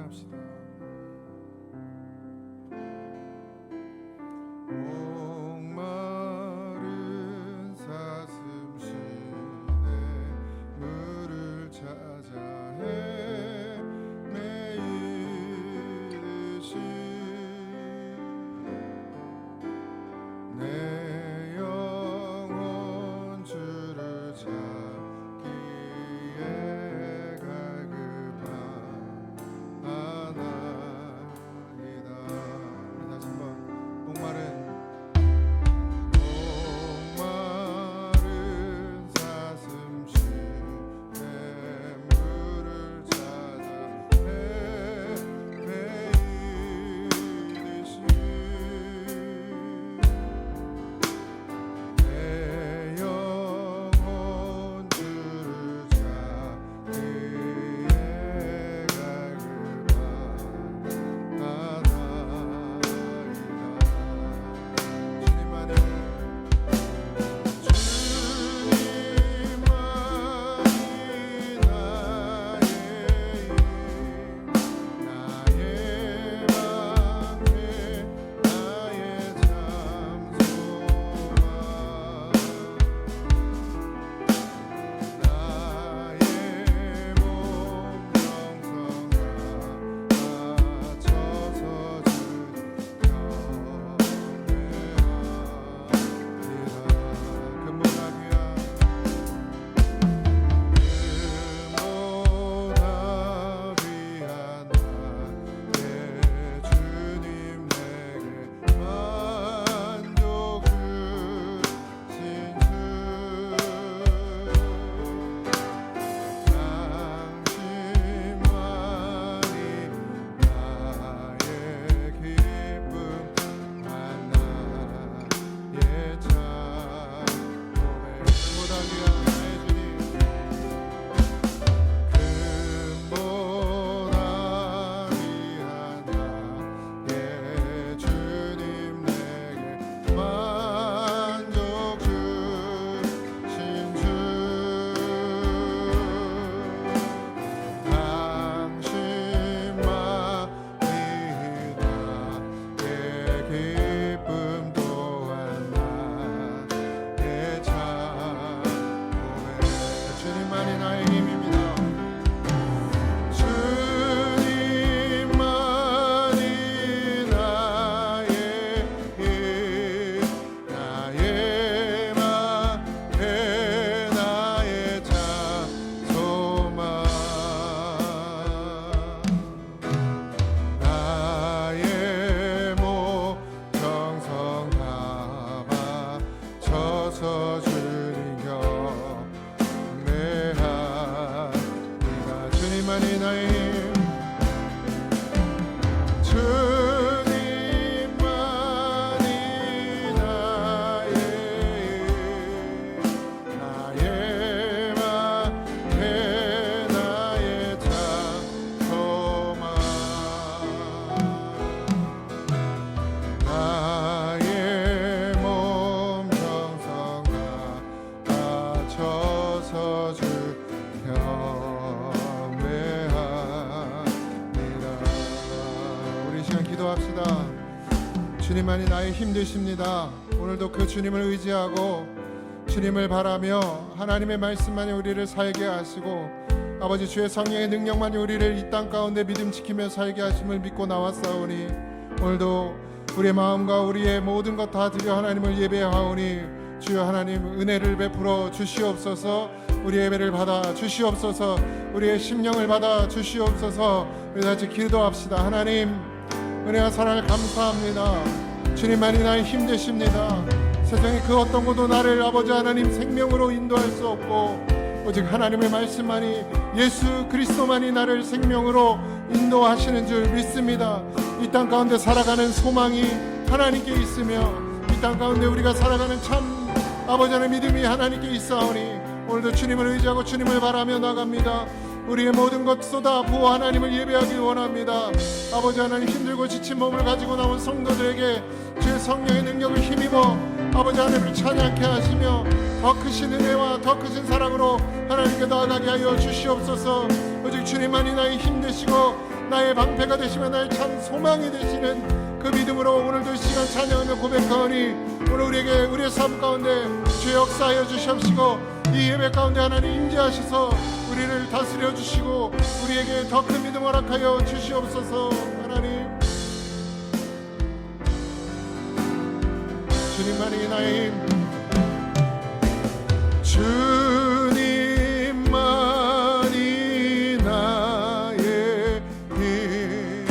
찬양합시다. 목마른 사슴 시내 물을 찾아 헤매이듯이 내 영혼 주를 찾기에 갈급한 하나이다. 우리 다시 한번 목마른 사슴 시내 물을 찾아 헤매이듯이 내 영혼 주를 찾기에 갈급한 하나이다. 주님만이 나의 힘, 주님만이 나의 맘, 나의 참 소망. 나의 몸 정성 바쳐서 주며 기도합시다. 주님만이 나의 힘 되십니다. 오늘도 그 주님을 의지하고 주님을 바라며 하나님의 말씀만이 우리를 살게 하시고 아버지 주의 성령의 능력만이 우리를 이 땅 가운데 믿음 지키며 살게 하심을 믿고 나왔사오니 오늘도 우리의 마음과 우리의 모든 것 다 드려 하나님을 예배하오니 주여 하나님 은혜를 베풀어 주시옵소서. 우리의 예배를 받아 주시옵소서. 우리의 심령을 받아 주시옵소서. 우리 다시 기도합시다. 하나님 은혜와 사랑을 감사합니다. 주님만이 나의 힘 되십니다. 세상의 그 어떤 것도 나를 아버지 하나님 생명으로 인도할 수 없고 오직 하나님의 말씀만이 예수 그리스도만이 나를 생명으로 인도하시는 줄 믿습니다. 이 땅 가운데 살아가는 소망이 하나님께 있으며 이 땅 가운데 우리가 살아가는 참 아버지 하나님 믿음이 하나님께 있사오니 오늘도 주님을 의지하고 주님을 바라며 나갑니다. 우리의 모든 것 쏟아 부어 하나님을 예배하길 원합니다. 아버지 하나님 힘들고 지친 몸을 가지고 나온 성도들에게 주의 성령의 능력을 힘입어 아버지 하나님을 찬양케 하시며 더 크신 은혜와 더 크신 사랑으로 하나님께 나아가게 하여 주시옵소서. 오직 주님만이 나의 힘 되시고 나의 방패가 되시며 나의 참 소망이 되시는 그 믿음으로 오늘도 이 시간 찬양하며 고백하오니 오늘 우리에게 우리의 삶 가운데 주 역사하여 주시옵시고 이 예배 가운데 하나님 임재하셔서 우리를 다스려 주시고 우리에게 더 큰 믿음 허락하여 주시옵소서. 하나님 주님만이 나의 힘, 주님만이 나의 힘,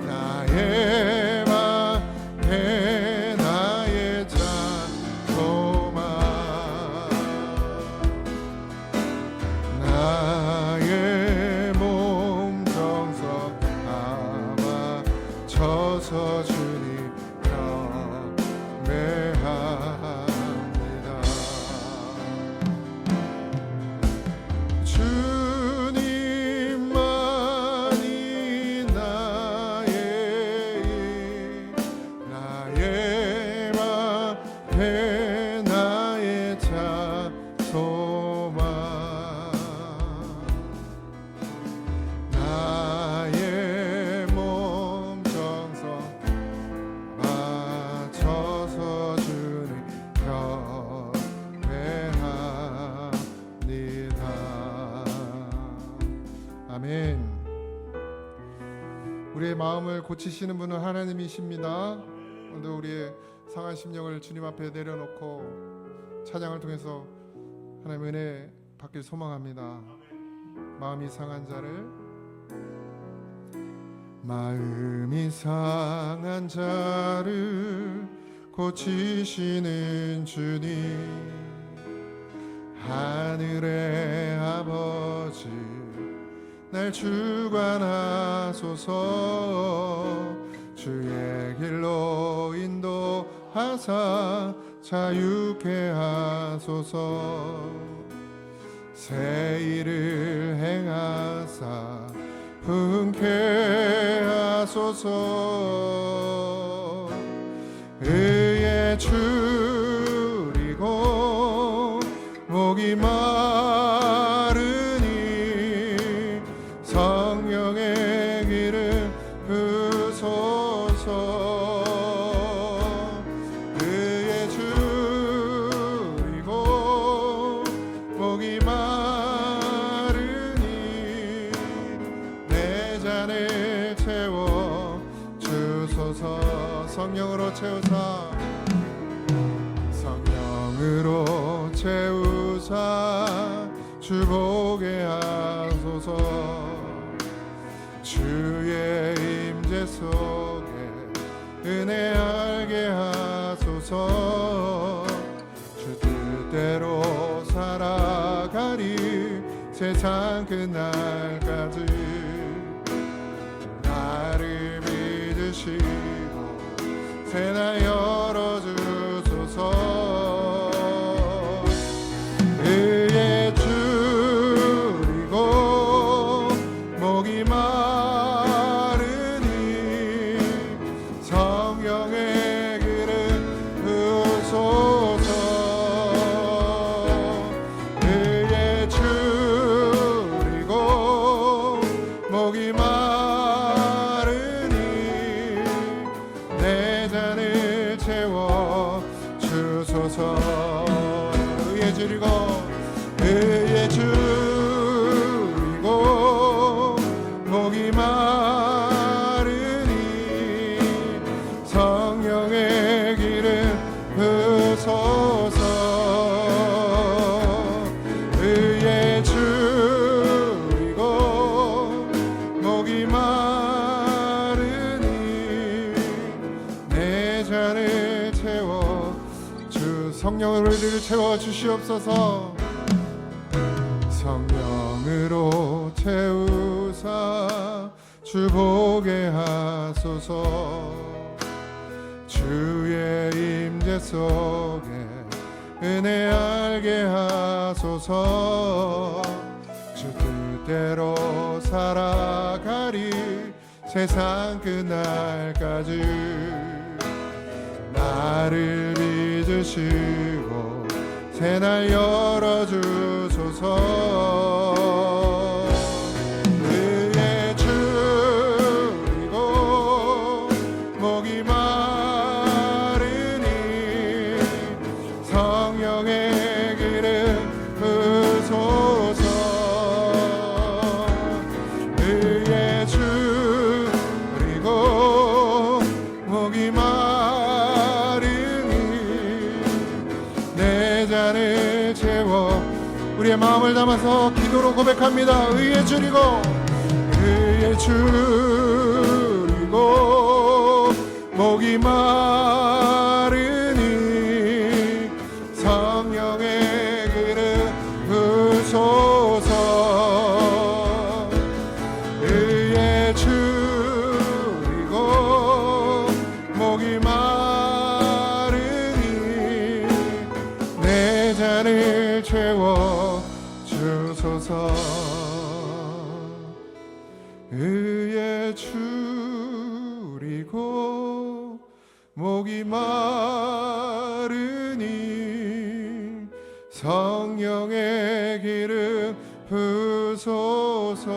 나의 방패, 나의 자소망, 나의 몸 정성 아마 쳐서 주님 경배합니다. 주님만이 나의 힘, 나의 방패, 나의 자소망, 나의 몸 정성 맞춰서 주님 경배합니다. 아멘. 우리의 마음을 고치시는 분은 하나님이십니다. 오늘도 우리의 상한 심령을 주님 앞에 내려놓고 찬양을 통해서 하나님 은혜 받길 소망합니다. 마음이 상한 자를, 마음이 상한 자를 고치시는 주님, 하늘의 아버지 날 주관하소서. 주의 길로 인도하사 자유케 하소서. 새 일을 행하사 분케 하소서. 의에 줄이고 목이 마르니 성령의 길을 부소서. 의에 줄이고 목이 마르니 내 잔을 채워 주소서. 성령으로 채우사, 성령으로 채우사 주보게 하소서. 주의 임재 속에 은혜 알게 하소서. 주 뜻대로 살아가리 세상 끝날까지. 나를 믿으시고 새날 열어주소서. 의에 줄이고 목이 마르니 성령의 길을 부소서. 의에 줄이고 목이 마르니 내 잔을 채워 주소서. 의에 줄이고 의에 줄이고 목이 마르니 성령의 길을 부소서. 의에 줄이고 목이 마르니 내 잔을 채워 주 성령으로 우리를 채워 주시옵소서. 성령으로 채우사 주 보게 하소서. 주의 임재 속에 은혜 알게 하소서. 주 뜻대로 살아가리 세상 끝날까지. 나를 믿으시고 새날 열어주소서. 의에 줄 마음을 담아서 기도로 고백합니다. 의에 줄이고 목이 마르니 성령의 기름 부으소서. 의에 줄이고 목이 마르니 내 잔을 채워 주소서. 의에 줄이고 목이 마르니 성령의 기름 부으소서.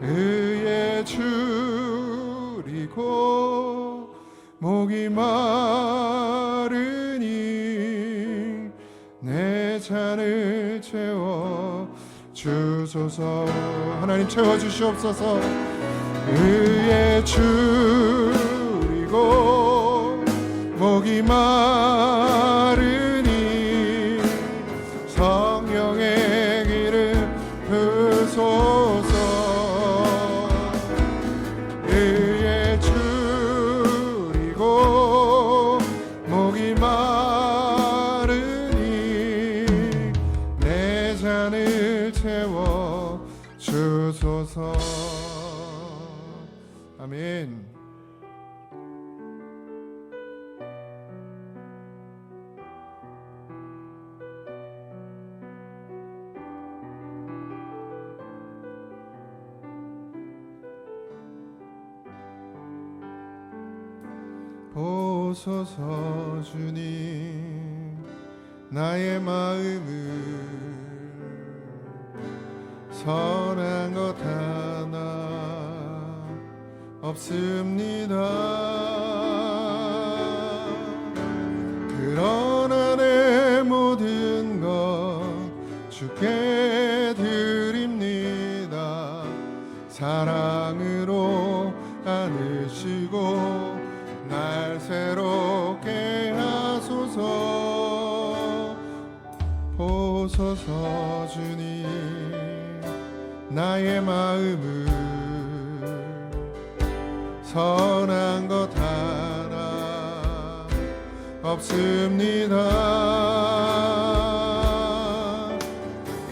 의에 줄이고 목이 마르니 내 잔을 채워 주소서. 하나님 채워주시옵소서. 의에 줄이고 목이 마르니 성령의 기름 부으소서. 의에 줄이고 목이 마르니 내 잔을 채워 주소서. 아멘. 보소서 주님 나의 마음을 선한 것 하나 없습니다. 그러나 내 모든 것 주께 드립니다. 사랑으로 안으시고 날 새롭게 하소서. 보소서 주님 나의 마음을 선한 것 하나 없습니다.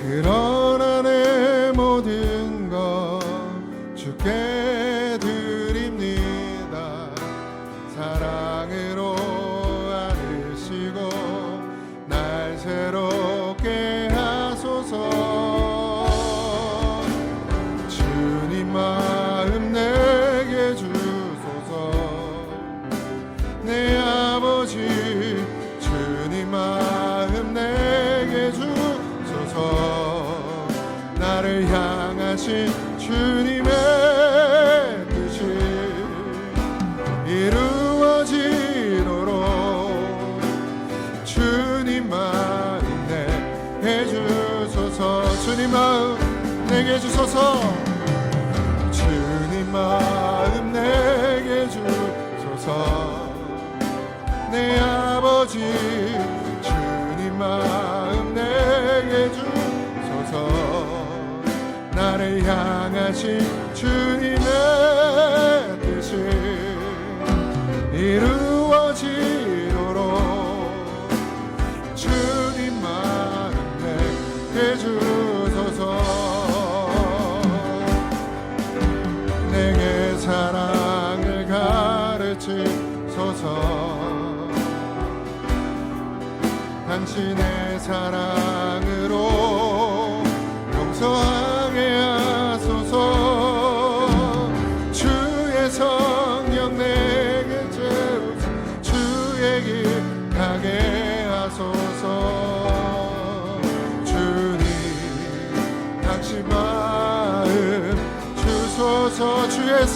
그러나 내 모든 것 주께 드립니다. 사랑으로 안으시고 날 새롭게 하소서. 주님 마음 내게 주소서. 내 아버지 주님 마음 내게 주소서. 나를 향하신 주님의 뜻이 이루어지도록 주님 마음 내게 주소서. 주님 마음 내게 주소서. 주님 마음 내게 주소서. 내 아버지 주님 마음 내게 주소서. 나를 향하신 주님의 뜻이 이루어지도록 주님 마음 내게 주소서. 내게 사랑을 가르치소서. 당신의 사랑으로 용서하게 하소서. 주의 성령 내게 채우사 주의 길 가게 하소서. 주님 당신 마음 주소서. 주의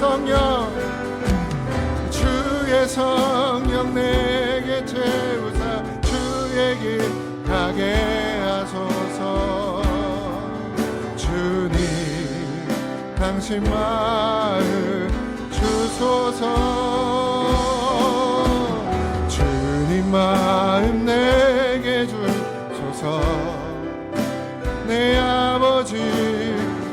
성령 내게 채우사 주의 길 가게 하소서. 주님 당신 마음 주소서. 주님 마음 내게 주소서. 내 아버지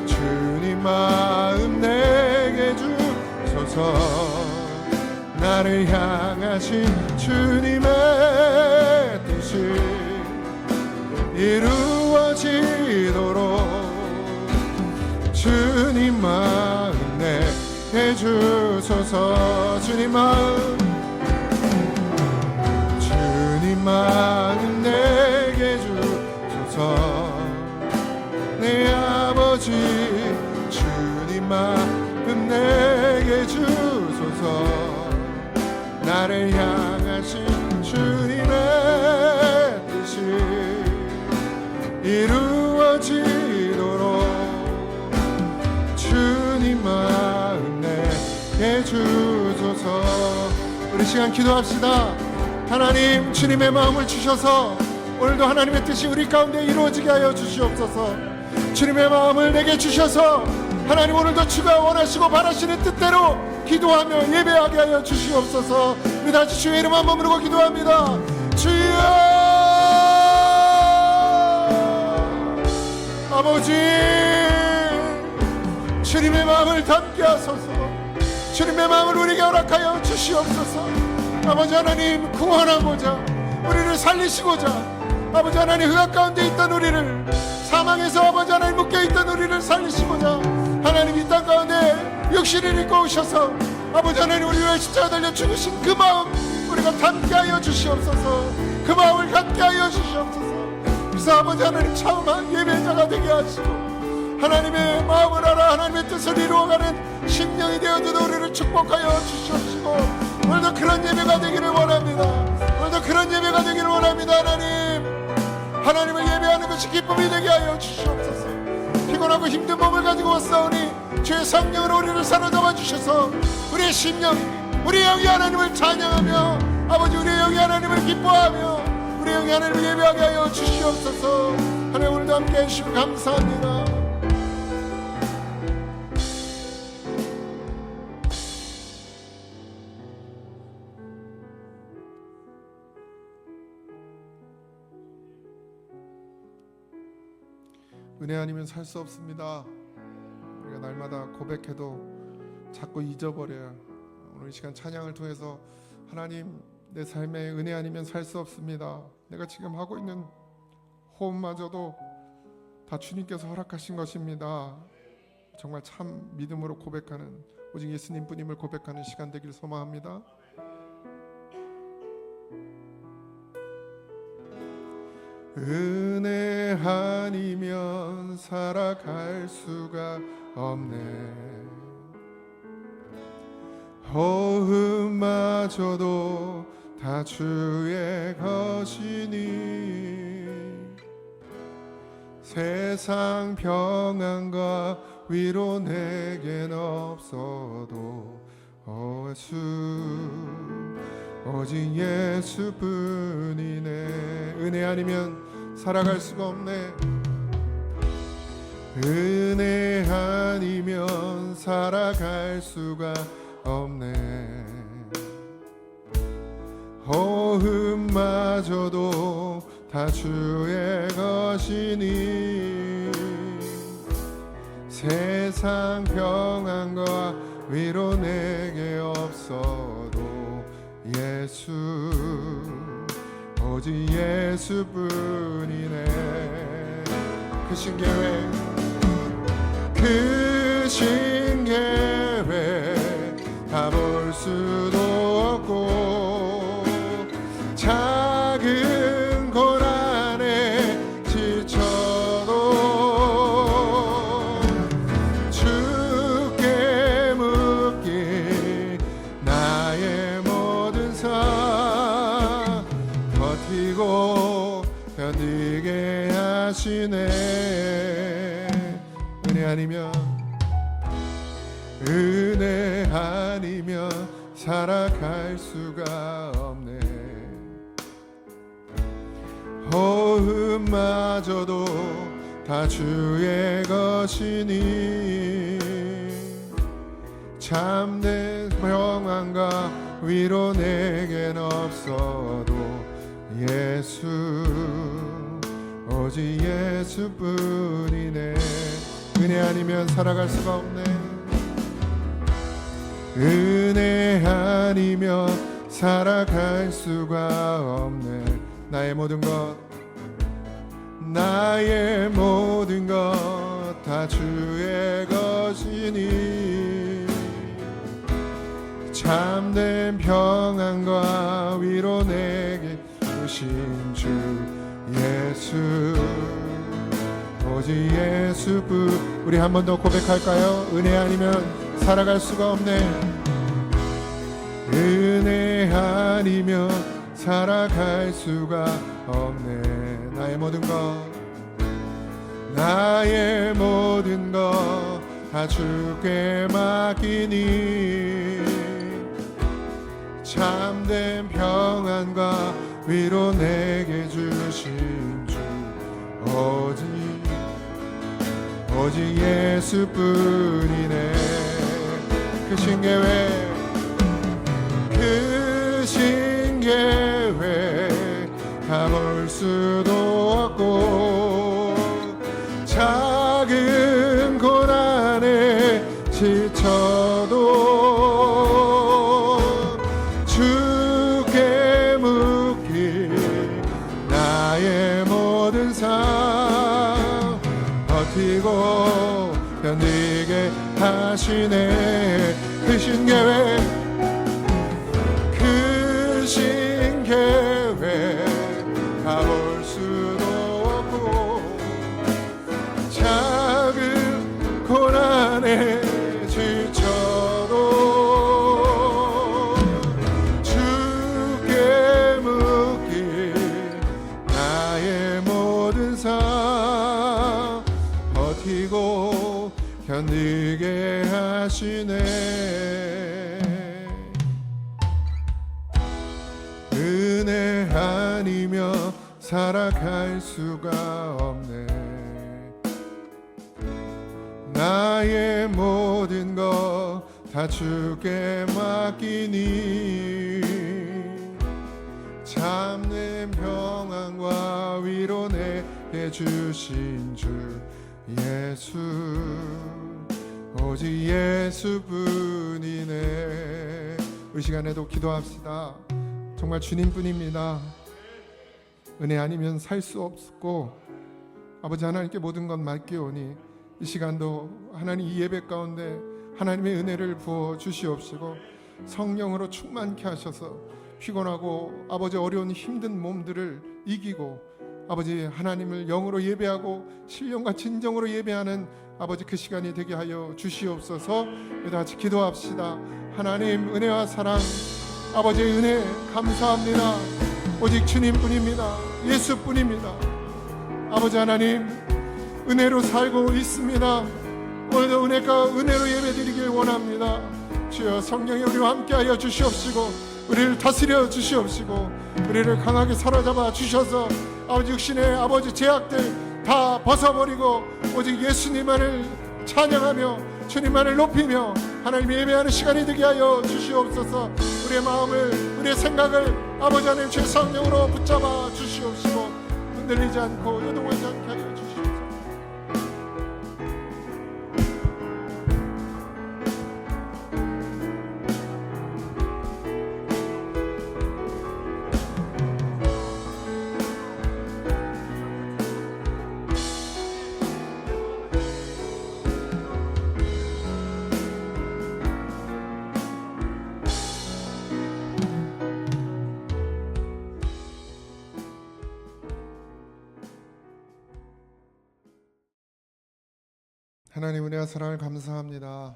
주님 마음 내게 주소서. 나를 향하신 주님의 뜻이 이루어지도록 주님 마음 내게 주소서. 주님 마음 내게 주소서. 내 아버지 주님 마음 내게 주소서. 나를 향하신 주님의 뜻이 이루어지도록 주님 마음 내게 주소서. 우리 시간 기도합시다. 하나님, 주님의 마음을 주셔서 오늘도 하나님의 뜻이 우리 가운데 이루어지게 하여 주시옵소서. 주님의 마음을 내게 주셔서 하나님, 오늘도 주가 원하시고 바라시는 뜻대로 기도하며 예배하게 하여 주시옵소서. 우리 다시 주의 이름 한번 부르고 기도합니다. 주여, 아버지, 주님의 마음을 담게 하소서. 주님의 마음을 우리에게 허락하여 주시옵소서. 아버지 하나님, 구원하고자 우리를 살리시고자 아버지 하나님, 흑암 가운데 있던 우리를, 사망에서 아버지 하나님 묶여있던 우리를 살리시고자 하나님 이 땅 가운데 육신을 입고 오셔서 아버지 하나님 우리 위해 십자가 달려 죽으신 그 마음 우리가 담게 하여 주시옵소서. 그 마음을 갖게 하여 주시옵소서. 그래서 아버지 하나님 참한 예배자가 되게 하시고 하나님의 마음을 알아 하나님의 뜻을 이루어가는 심령이 되어도 우리를 축복하여 주시옵시고 오늘도 그런 예배가 되기를 원합니다. 오늘도 그런 예배가 되기를 원합니다. 하나님을 예배하는 것이 기쁨이 되게 하여 주시옵소서. 피곤하고 힘든 몸을 가지고 왔사오니 주의 성령으로 우리를 사로잡아 주셔서 우리의 심령, 우리의 영이 하나님을 찬양하며 아버지 우리의 영이 하나님을 기뻐하며 우리의 영이 하나님을 예배하게 하여 주시옵소서. 하나님, 오늘도 함께 해주시고 감사합니다. 은혜 아니면 살 수 없습니다. 우리가 날마다 고백해도 자꾸 잊어버려요. 오늘 이 시간 찬양을 통해서 하나님, 내 삶에 은혜 아니면 살 수 없습니다. 내가 지금 하고 있는 호흡마저도 다 주님께서 허락하신 것입니다. 정말 참 믿음으로 고백하는, 오직 예수님 뿐임을 고백하는 시간 되길 소망합니다. 은혜 아니면 살아갈 수가 없네. 호흡마저도 다 주의 것이니 세상 평안과 위로 내겐 없어도 예수, 오직 예수뿐이네. 은혜 아니면 살아갈 수가 없네. 은혜 아니면 살아갈 수가 없네. 호흡마저도 다 주의 것이니 세상 평안과 위로 내게 없어도 예수, 오직 예수뿐이네. 그 신계획, 그 신계획 다 볼 수도 없고 작은 고난에 지쳐도 주께 묻기 나의 모든 삶 버티고 견디게 하시네. 은혜 아니면 살아갈 수가 없네. 호흡마저도 다 주의 것이니 참된 평안과 위로 내겐 없어도 예수, 오직 예수뿐이네. 은혜 아니면 살아갈 수가 없네. 은혜 아니면 살아갈 수가 없네. 나의 모든 것 다 주의 것이니 참된 평안과 위로 내게 주신 주 예수, 오직 예수뿐. 우리 한 번 더 고백할까요? 은혜 아니면 살아갈 수가 없네. 은혜 아니면 살아갈 수가 없네. 나의 모든 것 다 주께 맡기니 참된 평안과 위로 내게 주신 주 오직 예수뿐이네. 그 신계획 가볼 수도 없고 작은 고난에 지쳐도 주께 묻기 나의 모든 삶 버티고 견디게 하시네. 그 신계획 가볼 수도 없고 작은 고난에 지쳐도 주께 묻기 나의 모든 삶 버티고 견디게 하시네. 은혜 아니며 살아갈 수가 없네. 나의 모든 것 다 주께 맡기니 참된 평안과 위로 내게 주신 주 예수, 오직 예수뿐이네. 이 시간에도 기도합시다. 정말 주님뿐입니다. 은혜 아니면 살 수 없고 아버지 하나님께 모든 것 맡기오니 이 시간도 하나님 이 예배 가운데 하나님의 은혜를 부어 주시옵시고 성령으로 충만케 하셔서 피곤하고 아버지 어려운 힘든 몸들을 이기고 아버지 하나님을 영으로 예배하고 신령과 진정으로 예배하는 아버지 그 시간이 되게 하여 주시옵소서. 우리 다 같이 기도합시다. 하나님 은혜와 사랑 아버지의 은혜 감사합니다. 오직 주님뿐입니다. 예수뿐입니다. 아버지 하나님 은혜로 살고 있습니다. 오늘도 은혜로 예배드리길 원합니다. 주여 성령이 우리와 함께하여 주시옵시고 우리를 다스려 주시옵시고 우리를 강하게 사로잡아 주셔서 아버지 육신의 아버지 제약들 다 벗어버리고 오직 예수님만을 찬양하며 주님만을 높이며 하나님 예배하는 시간이 되게 하여 주시옵소서. 우리의 마음을 우리의 생각을 아버지 하나님 주의 성령으로 붙잡아 주시옵시고 흔들리지 않고 요동하지 않게 하여 주시옵소서. 하나님 은혜와 사랑을 감사합니다.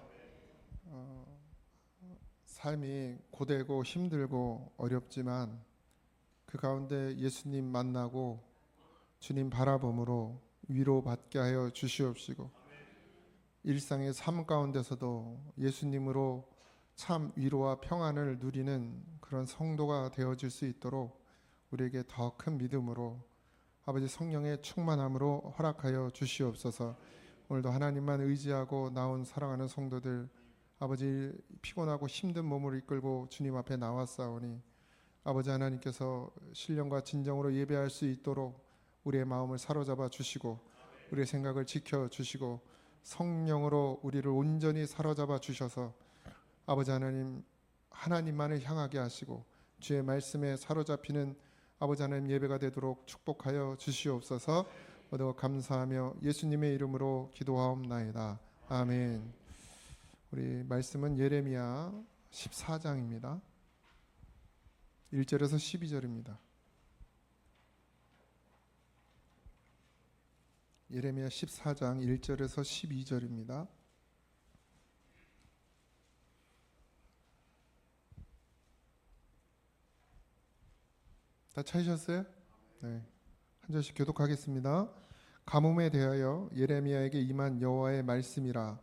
삶이 고되고 힘들고 어렵지만 그 가운데 예수님 만나고 주님 바라봄으로 위로받게 하여 주시옵시고 일상의 삶 가운데서도 예수님으로 참 위로와 평안을 누리는 그런 성도가 되어질 수 있도록 우리에게 더 큰 믿음으로 아버지 성령의 충만함으로 허락하여 주시옵소서. 오늘도 하나님만 의지하고 나온 사랑하는 성도들 아버지 피곤하고 힘든 몸을 이끌고 주님 앞에 나왔사오니 아버지 하나님께서 신령과 진정으로 예배할 수 있도록 우리의 마음을 사로잡아 주시고 우리의 생각을 지켜 주시고 성령으로 우리를 온전히 사로잡아 주셔서 아버지 하나님 하나님만을 향하게 하시고 주의 말씀에 사로잡히는 아버지 하나님 예배가 되도록 축복하여 주시옵소서. 모두 감사하며 예수님의 이름으로 기도하옵나이다. 아멘. 우리 말씀은 예레미야 14장입니다. 1절에서 12절입니다. 예레미야 14장 1절에서 12절입니다. 다 찾으셨어요? 네. 한 절씩 교독하겠습니다. 가뭄에 대하여 예레미야에게 임한 여호와의 말씀이라.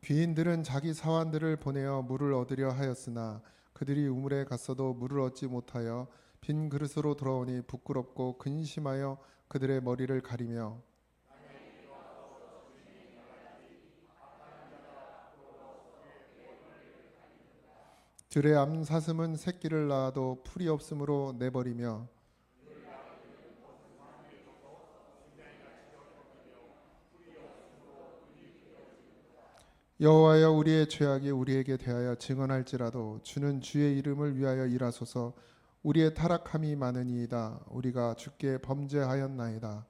귀인들은 자기 사환들을 보내어 물을 얻으려 하였으나 그들이 우물에 갔어도 물을 얻지 못하여 빈 그릇으로 돌아오니 부끄럽고 근심하여 그들의 머리를 가리며 들의 암사슴은 새끼를 낳아도 풀이 없으므로 내버리며 여호와여 우리의 죄악이 우리에게 대하여 증언할지라도 주는 주의 이름을 위하여 일하소서. 우리의 타락함이 많으니이다. 우리가 주께 범죄하였나이다.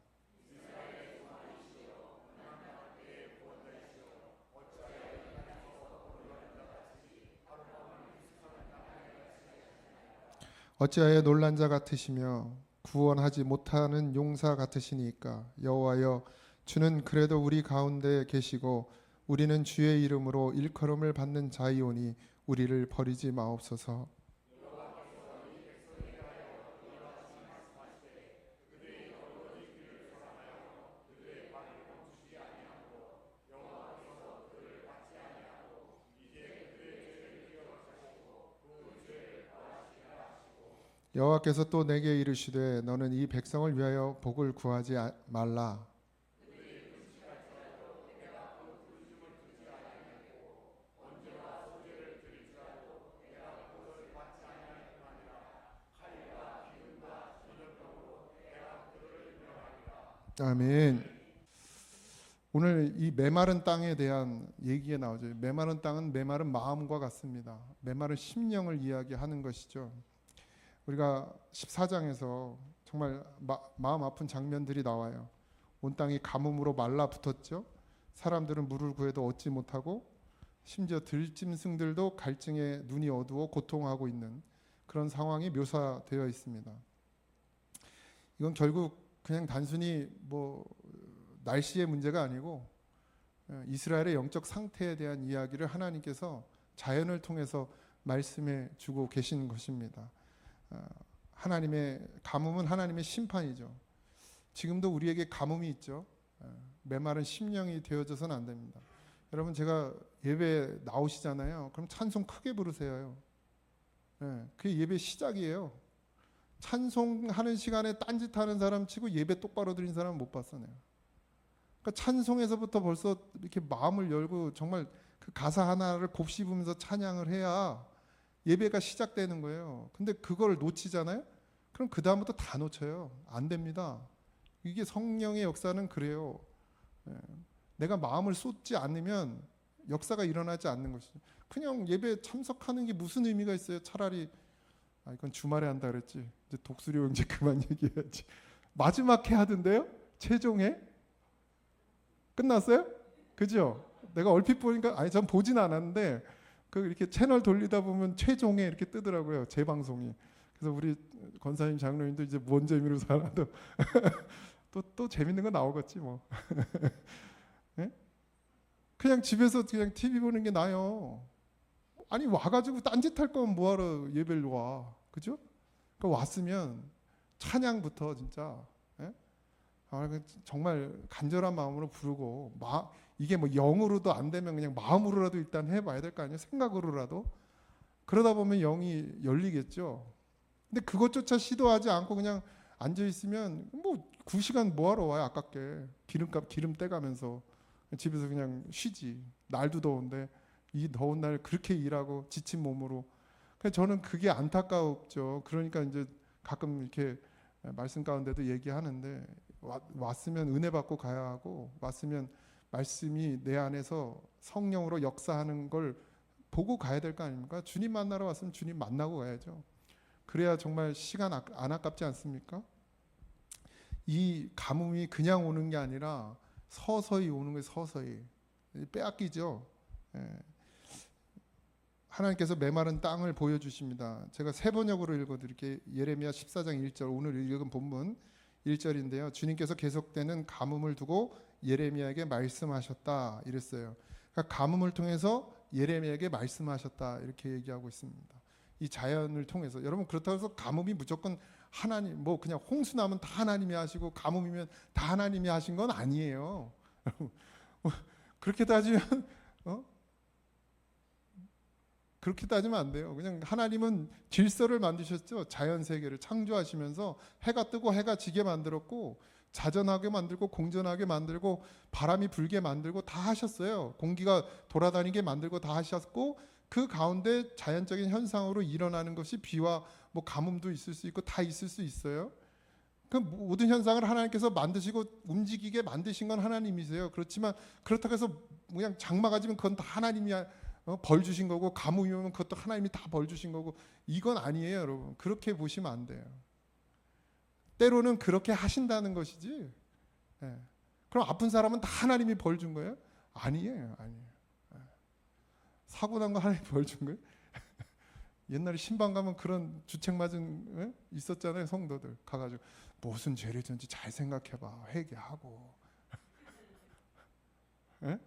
어찌하여 놀란 자 같으시며 구원하지 못하는 용사 같으시니까. 여호와여 주는 그래도 우리 가운데 계시고 우리는 주의 이름으로 일컬음을 받는 자이오니 우리를 버리지 마옵소서. 여호와께서 또 내게 이르시되 너는 이 백성을 위하여 복을 구하지 말라. 아멘. 오늘 이 메마른 땅에 대한 얘기가 나오죠. 메마른 땅은 메마른 마음과 같습니다. 메마른 심령을 이야기하는 것이죠. 우리가 14장에서 정말 마음 아픈 장면들이 나와요. 온 땅이 가뭄으로 말라붙었죠. 사람들은 물을 구해도 얻지 못하고 심지어 들짐승들도 갈증에 눈이 어두워 고통하고 있는 그런 상황이 묘사되어 있습니다. 이건 결국 그냥 단순히 날씨의 문제가 아니고 이스라엘의 영적 상태에 대한 이야기를 하나님께서 자연을 통해서 말씀해 주고 계신 것입니다. 하나님의 가뭄은 하나님의 심판이죠. 지금도 우리에게 가뭄이 있죠. 메마른 심령이 되어져서는 안 됩니다. 여러분 제가 예배 나오시잖아요. 그럼 찬송 크게 부르세요. 그게 예배 시작이에요. 찬송하는 시간에 딴짓하는 사람 치고 예배 똑바로 드린 사람 못 봤어 내가. 그러니까 찬송에서부터 벌써 이렇게 마음을 열고 정말 그 가사 하나를 곱씹으면서 찬양을 해야 예배가 시작되는 거예요. 근데 그걸 놓치잖아요. 그럼 그 다음부터 다 놓쳐요. 안 됩니다. 이게 성령의 역사는 그래요. 내가 마음을 쏟지 않으면 역사가 일어나지 않는 것이죠. 그냥 예배 참석하는 게 무슨 의미가 있어요. 차라리 이건 주말에 한다 그랬지. 이제 독수리 이제 그만 얘기해야지. 마지막 해 하던데요? 최종회? 끝났어요? 그죠? 내가 얼핏 보니까 전 보진 않았는데 이렇게 채널 돌리다 보면 최종회 이렇게 뜨더라고요. 재방송이. 그래서 우리 권사님 장로님도 이제 뭔 재미로 살아도 또 재밌는 거 나오겠지 뭐. 네? 그냥 집에서 그냥 TV 보는 게 나아요. 아니 와가지고 딴짓할 거면 뭐하러 예배를 와, 그죠? 그러니까 왔으면 찬양부터 진짜 정말 간절한 마음으로 부르고 이게 뭐 영으로도 안 되면 그냥 마음으로라도 일단 해봐야 될 거 아니에요? 생각으로라도. 그러다 보면 영이 열리겠죠. 근데 그것조차 시도하지 않고 그냥 앉아 있으면 9시간 뭐하러 와요? 아깝게 기름 떼가면서 집에서 그냥 쉬지. 날도 더운데 이 더운 날 그렇게 일하고 지친 몸으로. 그래서 저는 그게 안타깝죠. 그러니까 이제 가끔 이렇게 말씀 가운데도 얘기하는데, 왔으면 은혜 받고 가야 하고, 왔으면 말씀이 내 안에서 성령으로 역사하는 걸 보고 가야 될 거 아닙니까? 주님 만나러 왔으면 주님 만나고 가야죠. 그래야 정말 시간 안 아깝지 않습니까? 이 가뭄이 그냥 오는 게 아니라 서서히 오는 거예요. 서서히 빼앗기죠. 예. 하나님께서 메마른 땅을 보여주십니다. 제가 세 번역으로 읽어드릴게요. 예레미야 14장 1절, 오늘 읽은 본문 1절인데요. 주님께서 계속되는 가뭄을 두고 예레미야에게 말씀하셨다 이랬어요. 그러니까 가뭄을 통해서 예레미야에게 말씀하셨다 이렇게 얘기하고 있습니다. 이 자연을 통해서. 여러분, 그렇다고 해서 가뭄이 무조건 하나님, 뭐 그냥 홍수 나면 다 하나님이 하시고 가뭄이면 다 하나님이 하신 건 아니에요. 그렇게 따지면 그렇게 따지면 안 돼요. 그냥 하나님은 질서를 만드셨죠. 자연 세계를 창조하시면서 해가 뜨고 해가 지게 만들었고, 자전하게 만들고 공전하게 만들고 바람이 불게 만들고 다 하셨어요. 공기가 돌아다니게 만들고 다 하셨고, 그 가운데 자연적인 현상으로 일어나는 것이 비와 뭐 가뭄도 있을 수 있고 다 있을 수 있어요. 그 모든 현상을 하나님께서 만드시고 움직이게 만드신 건 하나님이세요. 그렇지만 그렇다고 해서 그냥 장마가 지면 그건 다 하나님이 벌 주신 거고, 가뭄이 오면 그것도 하나님이 다 벌 주신 거고, 이건 아니에요. 여러분, 그렇게 보시면 안 돼요. 때로는 그렇게 하신다는 것이지, 예. 그럼 아픈 사람은 다 하나님이 벌 준 거예요? 아니에요. 아니에요. 예. 사고 난 거 하나님이 벌 준 거예요? 옛날에 신방 가면 그런 주책 맞은, 예? 있었잖아요. 성도들 가가지고 무슨 죄를 졌는지 잘 생각해봐, 회개하고. 예?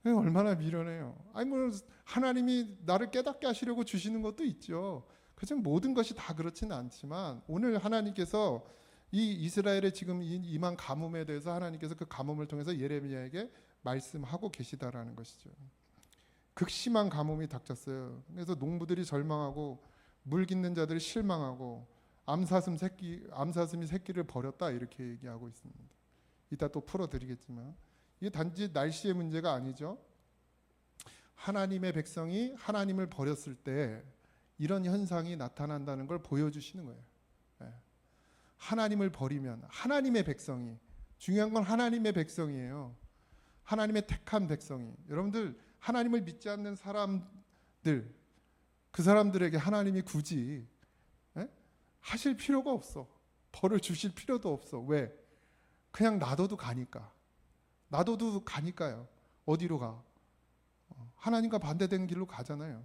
얼마나 미련해요. 아니 뭐 하나님이 나를 깨닫게 하시려고 주시는 것도 있죠. 그렇지만 모든 것이 다 그렇지는 않지만, 오늘 하나님께서 이 이스라엘의 지금 임한 가뭄에 대해서 하나님께서 그 가뭄을 통해서 예레미야에게 말씀하고 계시다라는 것이죠. 극심한 가뭄이 닥쳤어요. 그래서 농부들이 절망하고 물 깃는 자들이 실망하고 암사슴이 새끼를 버렸다 이렇게 얘기하고 있습니다. 이따 또 풀어드리겠지만, 이게 단지 날씨의 문제가 아니죠. 하나님의 백성이 하나님을 버렸을 때 이런 현상이 나타난다는 걸 보여주시는 거예요. 예. 하나님을 버리면, 하나님의 백성이, 중요한 건 하나님의 백성이에요. 하나님의 택한 백성이. 여러분들, 하나님을 믿지 않는 사람들, 그 사람들에게 하나님이 굳이 하실 필요가 없어. 벌을 주실 필요도 없어. 왜? 그냥 놔둬도 가니까. 놔둬도 가니까요. 어디로 가? 하나님과 반대된 길로 가잖아요.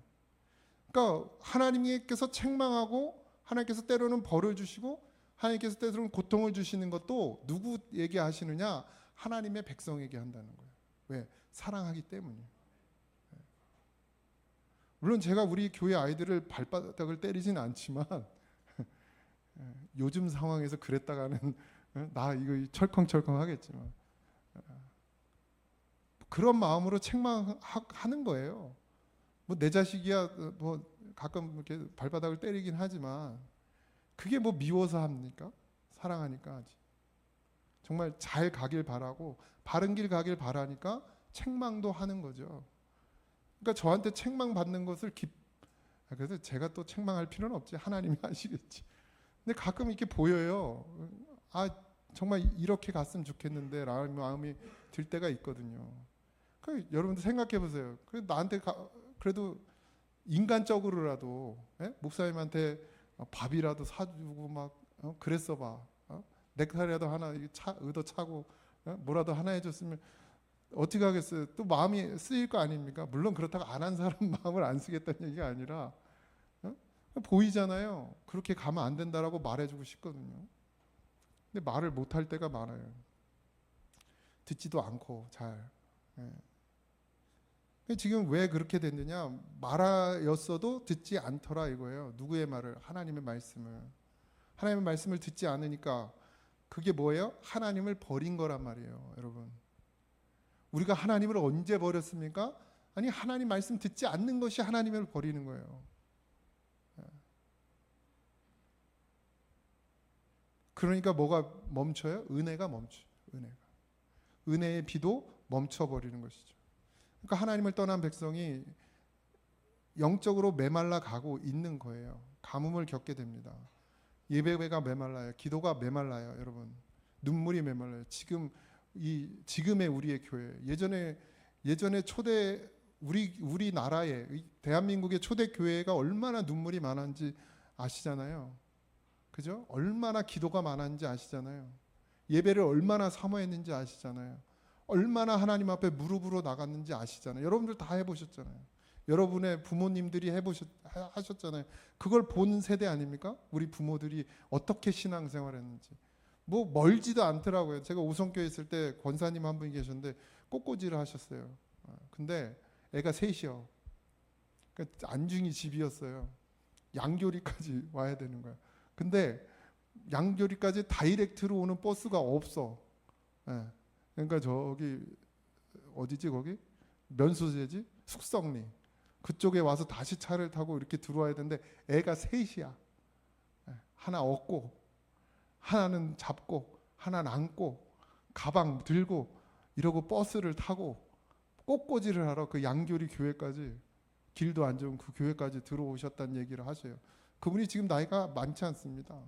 그러니까 하나님께서 책망하고, 하나님께서 때로는 벌을 주시고, 하나님께서 때로는 고통을 주시는 것도 누구에게 하시느냐? 하나님의 백성에게 한다는 거예요. 왜? 사랑하기 때문이에요. 물론 제가 우리 교회 아이들을 발바닥을 때리진 않지만 요즘 상황에서 그랬다가는 나 이거 철컹철컹 하겠지만, 그런 마음으로 책망하는 거예요. 뭐 내 자식이야 뭐 가끔 이렇게 발바닥을 때리긴 하지만, 그게 뭐 미워서 합니까? 사랑하니까 하지. 정말 잘 가길 바라고 바른 길 가길 바라니까 책망도 하는 거죠. 그러니까 저한테 책망 받는 것을 그래서 제가 또 책망할 필요는 없지. 하나님이 하시겠지. 근데 가끔 이렇게 보여요. 아, 정말 이렇게 갔으면 좋겠는데 라는 마음이 들 때가 있거든요. 그러니까 여러분들 생각해 보세요. 나한테 그래도 인간적으로라도 목사님한테 밥이라도 사주고 막 그랬어 봐. 넥타이라도 하나 의도 차고 뭐라도 하나 해줬으면 어떻게 하겠어요? 또 마음이 쓰일 거 아닙니까? 물론 그렇다고 안 한 사람 마음을 안 쓰겠다는 얘기가 아니라, 보이잖아요. 그렇게 가면 안 된다라고 말해주고 싶거든요. 근데 말을 못할 때가 많아요. 듣지도 않고 잘. 지금 왜 그렇게 됐느냐? 말하였어도 듣지 않더라 이거예요. 누구의 말을? 하나님의 말씀을. 하나님의 말씀을 듣지 않으니까 그게 뭐예요? 하나님을 버린 거란 말이에요, 여러분. 우리가 하나님을 언제 버렸습니까? 아니, 하나님 말씀 듣지 않는 것이 하나님을 버리는 거예요. 그러니까 뭐가 멈춰요? 은혜가 멈춰요. 은혜의 비도 멈춰버리는 것이죠. 그러니까 하나님을 떠난 백성이 영적으로 메말라 가고 있는 거예요. 가뭄을 겪게 됩니다. 예배가 메말라요. 기도가 메말라요, 여러분. 눈물이 메말라요. 지금의 우리의 교회. 예전에 초대 우리 나라의 대한민국의 초대 교회가 얼마나 눈물이 많았는지 아시잖아요. 그죠? 얼마나 기도가 많았는지 아시잖아요. 예배를 얼마나 사모했는지 아시잖아요. 얼마나 하나님 앞에 무릎으로 나갔는지 아시잖아요. 여러분들 다 해보셨잖아요. 여러분의 부모님들이 하셨잖아요. 그걸 본 세대 아닙니까? 우리 부모들이 어떻게 신앙생활했는지. 뭐 멀지도 않더라고요. 제가 오성교회 있을 때 권사님 한 분이 계셨는데 꽃꽂이를 하셨어요. 근데 애가 셋이요. 그러니까 안중이 집이었어요. 양교리까지 와야 되는 거야. 근데 양교리까지 다이렉트로 오는 버스가 없어. 예. 그러니까 저기 어디지 거기? 면소재지? 숙성리. 그쪽에 와서 다시 차를 타고 이렇게 들어와야 되는데 애가 셋이야. 예. 하나 얻고 하나는 잡고 하나는 안고 가방 들고 이러고 버스를 타고 꽃꽂이를 하러 그 양교리 교회까지 길도 안 좋은 그 교회까지 들어오셨다는 얘기를 하셔요. 그분이 지금 나이가 많지 않습니다.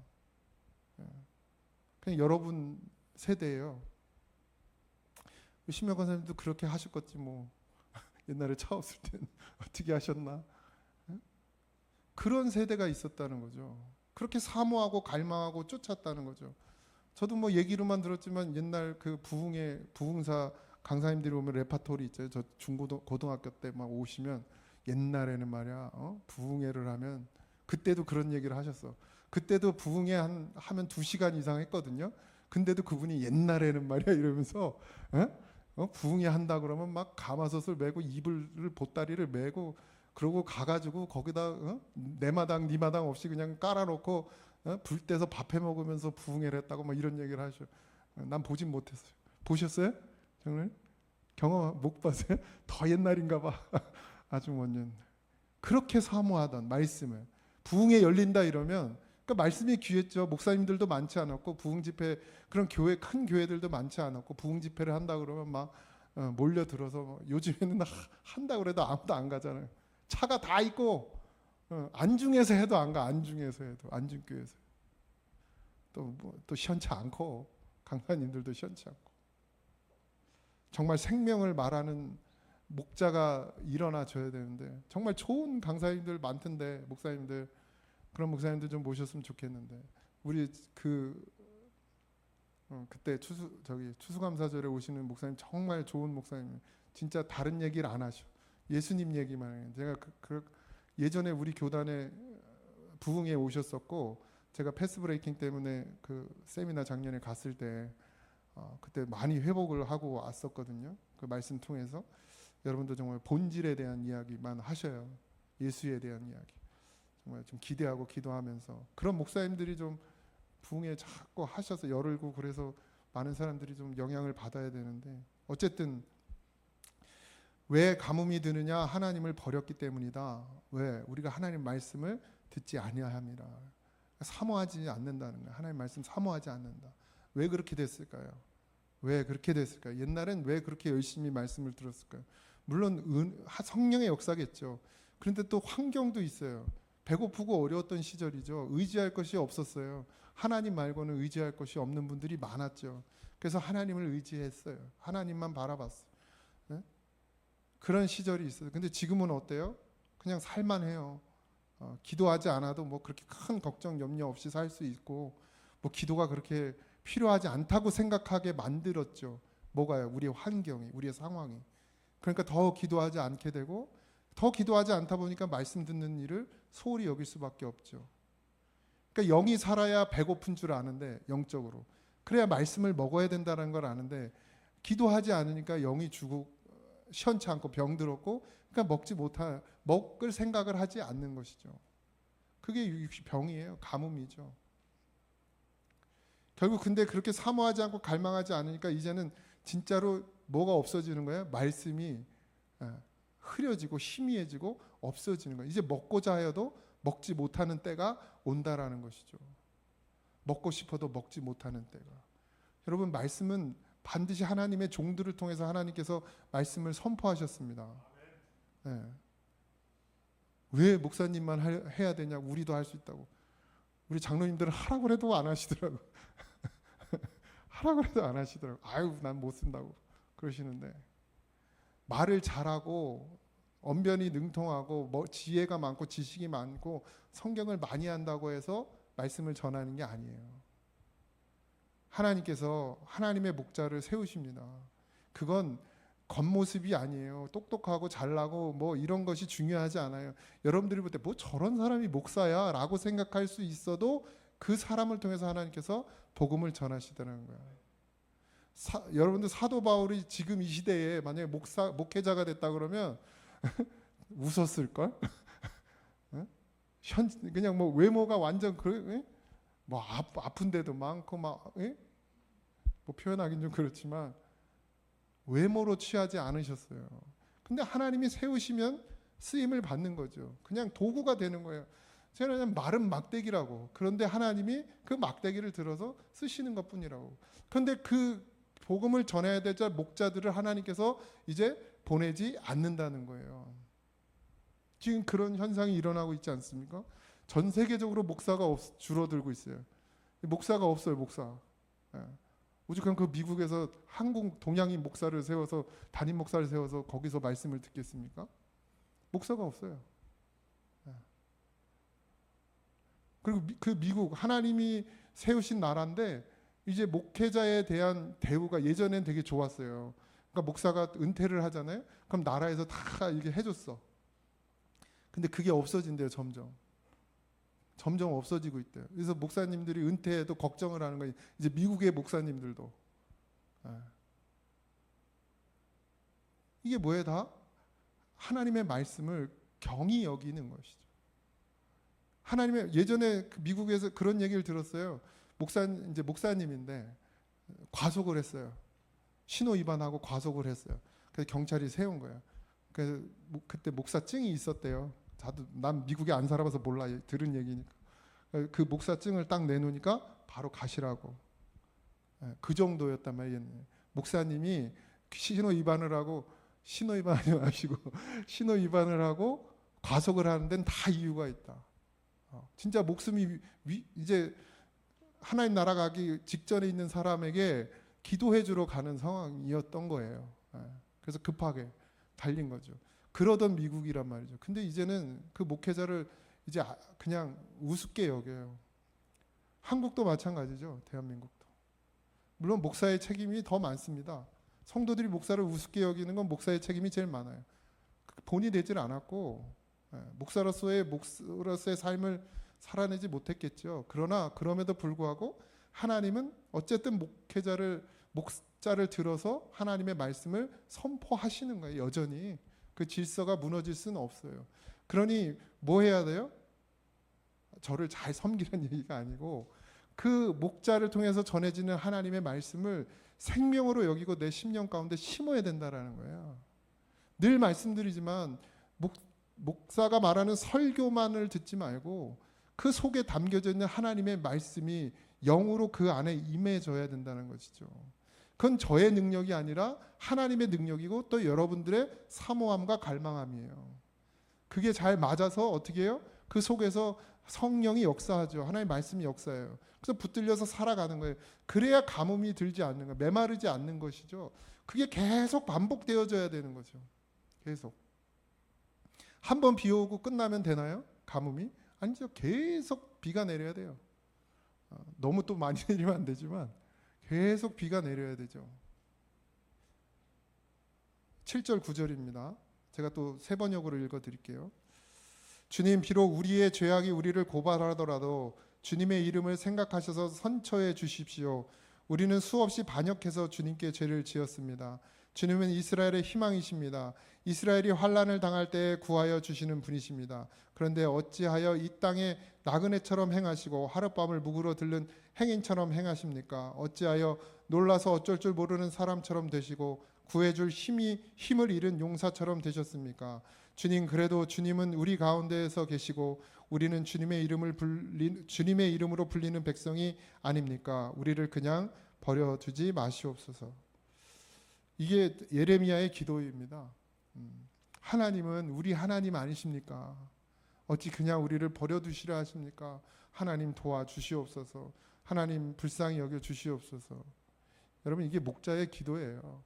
그냥 여러분 세대예요. 심혁 권사님도 그렇게 하셨겠지 뭐. 옛날에 차 없을 땐 어떻게 하셨나? 그런 세대가 있었다는 거죠. 그렇게 사모하고 갈망하고 쫓았다는 거죠. 저도 뭐 얘기로만 들었지만 옛날 그 부흥사 강사님들이 오면 레파토리 있죠. 저 고등학교 때 막 오시면 옛날에는 말이야 부흥회를 하면 그때도 그런 얘기를 하셨어. 그때도 부흥회 하면 2시간 이상 했거든요. 근데도 그분이 옛날에는 말이야 이러면서 부흥회 한다 그러면 막 가마솥을 메고 이불을 보따리를 메고 그러고 가가지고 거기다 내 마당 네 마당 없이 그냥 깔아놓고 불 떼서 밥해 먹으면서 부흥회를 했다고 막 이런 얘기를 하셔. 난 보진 못했어요. 보셨어요? 정말 경험 못 봤어요? 더 옛날인가 봐. 아주 먼 그렇게 사모하던 말씀을 부흥회 열린다 이러면 그러니까 말씀이 귀했죠. 목사님들도 많지 않았고 부흥 집회 그런 큰 교회들도 많지 않았고 부흥 집회를 한다 그러면 막 몰려들어서 요즘에는 한다 그래도 아무도 안 가잖아요. 차가 다 있고 안중에서 해도 안 가. 안중에서 해도 안중교회에서 또 시원치 않고 강사님들도 시원치 않고 정말 생명을 말하는 목자가 일어나 줘야 되는데 정말 좋은 강사님들 많던데 목사님들 그런 목사님들 좀 모셨으면 좋겠는데 우리 그때 추수감사절에 오시는 목사님 정말 좋은 목사님 진짜 다른 얘기를 안 하셔. 예수님 얘기만 해요. 제가 예전에 우리 교단에 부흥에 오셨었고 제가 패스 브레이킹 때문에 그 세미나 작년에 갔을 때 그때 많이 회복을 하고 왔었거든요. 그 말씀 통해서 여러분도 정말 본질에 대한 이야기만 하셔요. 예수에 대한 이야기. 정말 좀 기대하고 기도하면서 그런 목사님들이 좀 부흥에 자꾸 하셔서 열을고 그래서 많은 사람들이 좀 영향을 받아야 되는데 어쨌든 왜 가뭄이 드느냐? 하나님을 버렸기 때문이다. 왜? 우리가 하나님 말씀을 듣지 아니함이라. 사모하지 않는다는 거예요. 하나님 말씀 사모하지 않는다. 왜 그렇게 됐을까요? 왜 그렇게 됐을까요? 옛날엔 왜 그렇게 열심히 말씀을 들었을까요? 물론 성령의 역사겠죠. 그런데 또 환경도 있어요. 배고프고 어려웠던 시절이죠. 의지할 것이 없었어요. 하나님 말고는 의지할 것이 없는 분들이 많았죠. 그래서 하나님을 의지했어요. 하나님만 바라봤어요. 네? 그런 시절이 있어요. 근데 지금은 어때요? 그냥 살만해요. 기도하지 않아도 뭐 그렇게 큰 걱정 염려 없이 살 수 있고 뭐 기도가 그렇게 필요하지 않다고 생각하게 만들었죠. 뭐가요? 우리의 환경이, 우리의 상황이. 그러니까 더 기도하지 않게 되고 더 기도하지 않다 보니까 말씀 듣는 일을 소홀히 여길 수밖에 없죠. 그러니까 영이 살아야 배고픈 줄 아는데 영적으로 그래야 말씀을 먹어야 된다는 걸 아는데 기도하지 않으니까 영이 죽고 시원치 않고 병들었고 그러니까 먹을 생각을 하지 않는 것이죠. 그게 병이에요. 가뭄이죠. 결국 근데 그렇게 사모하지 않고 갈망하지 않으니까 이제는 진짜로 뭐가 없어지는 거예요? 말씀이 흐려지고 희미해지고 없어지는 거예요. 이제 먹고자 하여도 먹지 못하는 때가 온다라는 것이죠. 먹고 싶어도 먹지 못하는 때가. 여러분 말씀은 반드시 하나님의 종들을 통해서 하나님께서 말씀을 선포하셨습니다. 네. 왜 목사님만 해야 되냐고. 우리도 할 수 있다고. 우리 장로님들은 하라고 해도 안 하시더라고. 하라고 해도 안 하시더라고. 아유, 난 못 쓴다고 그러시는데, 말을 잘하고 언변이 능통하고 지혜가 많고 지식이 많고 성경을 많이 한다고 해서 말씀을 전하는 게 아니에요. 하나님께서 하나님의 목자를 세우십니다. 그건 겉모습이 아니에요. 똑똑하고 잘나고 뭐 이런 것이 중요하지 않아요. 여러분들이 볼 때 뭐 저런 사람이 목사야 라고 생각할 수 있어도 그 사람을 통해서 하나님께서 복음을 전하시다는 거예요. 여러분들 사도 바울이 지금 이 시대에 만약에 목회자가 됐다 그러면 웃었을걸? 그냥 뭐 외모가 완전 뭐 아픈 데도 많고 막 뭐 표현하긴 좀 그렇지만 외모로 취하지 않으셨어요. 근데 하나님이 세우시면 쓰임을 받는 거죠. 그냥 도구가 되는 거예요. 제가 그냥 마른 막대기라고. 그런데 하나님이 그 막대기를 들어서 쓰시는 것뿐이라고. 그런데 그 복음을 전해야 될 목자들을 하나님께서 이제 보내지 않는다는 거예요. 지금 그런 현상이 일어나고 있지 않습니까? 전 세계적으로 목사가 줄어들고 있어요. 목사가 없어요, 목사. 오죽하면 그 미국에서 한국 동양인 목사를 세워서 담임 목사를 세워서 거기서 말씀을 듣겠습니까? 목사가 없어요. 그리고 그 미국 하나님이 세우신 나라인데 이제 목회자에 대한 대우가 예전엔 되게 좋았어요. 그러니까 목사가 은퇴를 하잖아요. 그럼 나라에서 다 이렇게 해줬어. 근데 그게 없어진대요, 점점 없어지고 있대요. 그래서 목사님들이 은퇴해도 걱정을 하는 거예요. 이제 미국의 목사님들도. 이게 뭐예요? 다 하나님의 말씀을 경히 여기는 것이죠. 하나님의 예전에 미국에서 그런 얘기를 들었어요. 이제 목사님인데 과속을 했어요. 신호 위반하고 과속을 했어요. 그래서 경찰이 세운 거예요. 그래서 그때 목사증이 있었대요. 난 미국에 안 살아봐서 몰라. 들은 얘기니까. 그 목사증을 딱 내놓으니까 바로 가시라고. 그 정도였단 말이에요. 목사님이 신호 위반을 하고 신호 위반을 하고 과속을 하는 데는 다 이유가 있다. 진짜 목숨이 이제 하나님 나라 가기 직전에 있는 사람에게 기도해 주러 가는 상황이었던 거예요. 그래서 급하게 달린 거죠. 그러던 미국이란 말이죠. 근데 이제는 그 목회자를 이제 그냥 우습게 여겨요. 한국도 마찬가지죠. 대한민국도. 물론 목사의 책임이 더 많습니다. 성도들이 목사를 우습게 여기는 건 목사의 책임이 제일 많아요. 본이 되질 않았고 목사로서의 삶을 살아내지 못했겠죠. 그러나 그럼에도 불구하고 하나님은 어쨌든 목자를 들어서 하나님의 말씀을 선포하시는 거예요. 여전히 그 질서가 무너질 수는 없어요. 그러니 뭐 해야 돼요? 저를 잘 섬기는 얘기가 아니고 그 목자를 통해서 전해지는 하나님의 말씀을 생명으로 여기고 내 심령 가운데 심어야 된다라는 거예요. 늘 말씀드리지만 목사가 말하는 설교만을 듣지 말고 그 속에 담겨져 있는 하나님의 말씀이 영으로 그 안에 임해져야 된다는 것이죠. 그건 저의 능력이 아니라 하나님의 능력이고 또 여러분들의 사모함과 갈망함이에요. 그게 잘 맞아서 어떻게 해요? 그 속에서 성령이 역사하죠. 하나님의 말씀이 역사해요. 그래서 붙들려서 살아가는 거예요. 그래야 가뭄이 들지 않는 거예요. 메마르지 않는 것이죠. 그게 계속 반복되어져야 되는 거죠. 계속. 한 번 비 오고 끝나면 되나요? 가뭄이? 아니죠. 계속 비가 내려야 돼요. 너무 또 많이 내리면 안 되지만 계속 비가 내려야 되죠. 7절 9절입니다. 제가 또 세 번역으로 읽어드릴게요. 주님, 비록 우리의 죄악이 우리를 고발하더라도 주님의 이름을 생각하셔서 선처해 주십시오. 우리는 수없이 반역해서 주님께 죄를 지었습니다. 주님은 이스라엘의 희망이십니다. 이스라엘이 환난을 당할 때에 구하여 주시는 분이십니다. 그런데 어찌하여 이 땅에 나그네처럼 행하시고 하룻밤을 묵으러 들른 행인처럼 행하십니까? 어찌하여 놀라서 어쩔 줄 모르는 사람처럼 되시고 구해줄 힘을 잃은 용사처럼 되셨습니까? 주님, 그래도 주님은 우리 가운데에서 계시고 우리는 주님의 이름으로 불리는 백성이 아닙니까? 우리를 그냥 버려두지 마시옵소서. 이게 예레미야의 기도입니다. 하나님은 우리 하나님 아니십니까? 어찌 그냥 우리를 버려두시려 하십니까? 하나님 도와주시옵소서. 하나님 불쌍히 여겨 주시옵소서. 여러분, 이게 목자의 기도예요.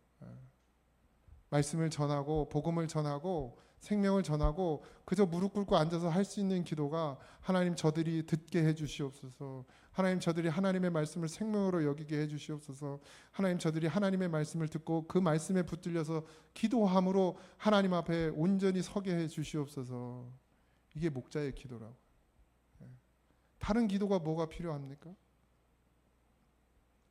말씀을 전하고 복음을 전하고 생명을 전하고 그저 무릎 꿇고 앉아서 할 수 있는 기도가 하나님 저들이 듣게 해 주시옵소서. 하나님 저들이 하나님의 말씀을 생명으로 여기게 해 주시옵소서. 하나님 저들이 하나님의 말씀을 듣고 그 말씀에 붙들려서 기도함으로 하나님 앞에 온전히 서게 해 주시옵소서. 이게 목자의 기도라고. 다른 기도가 뭐가 필요합니까?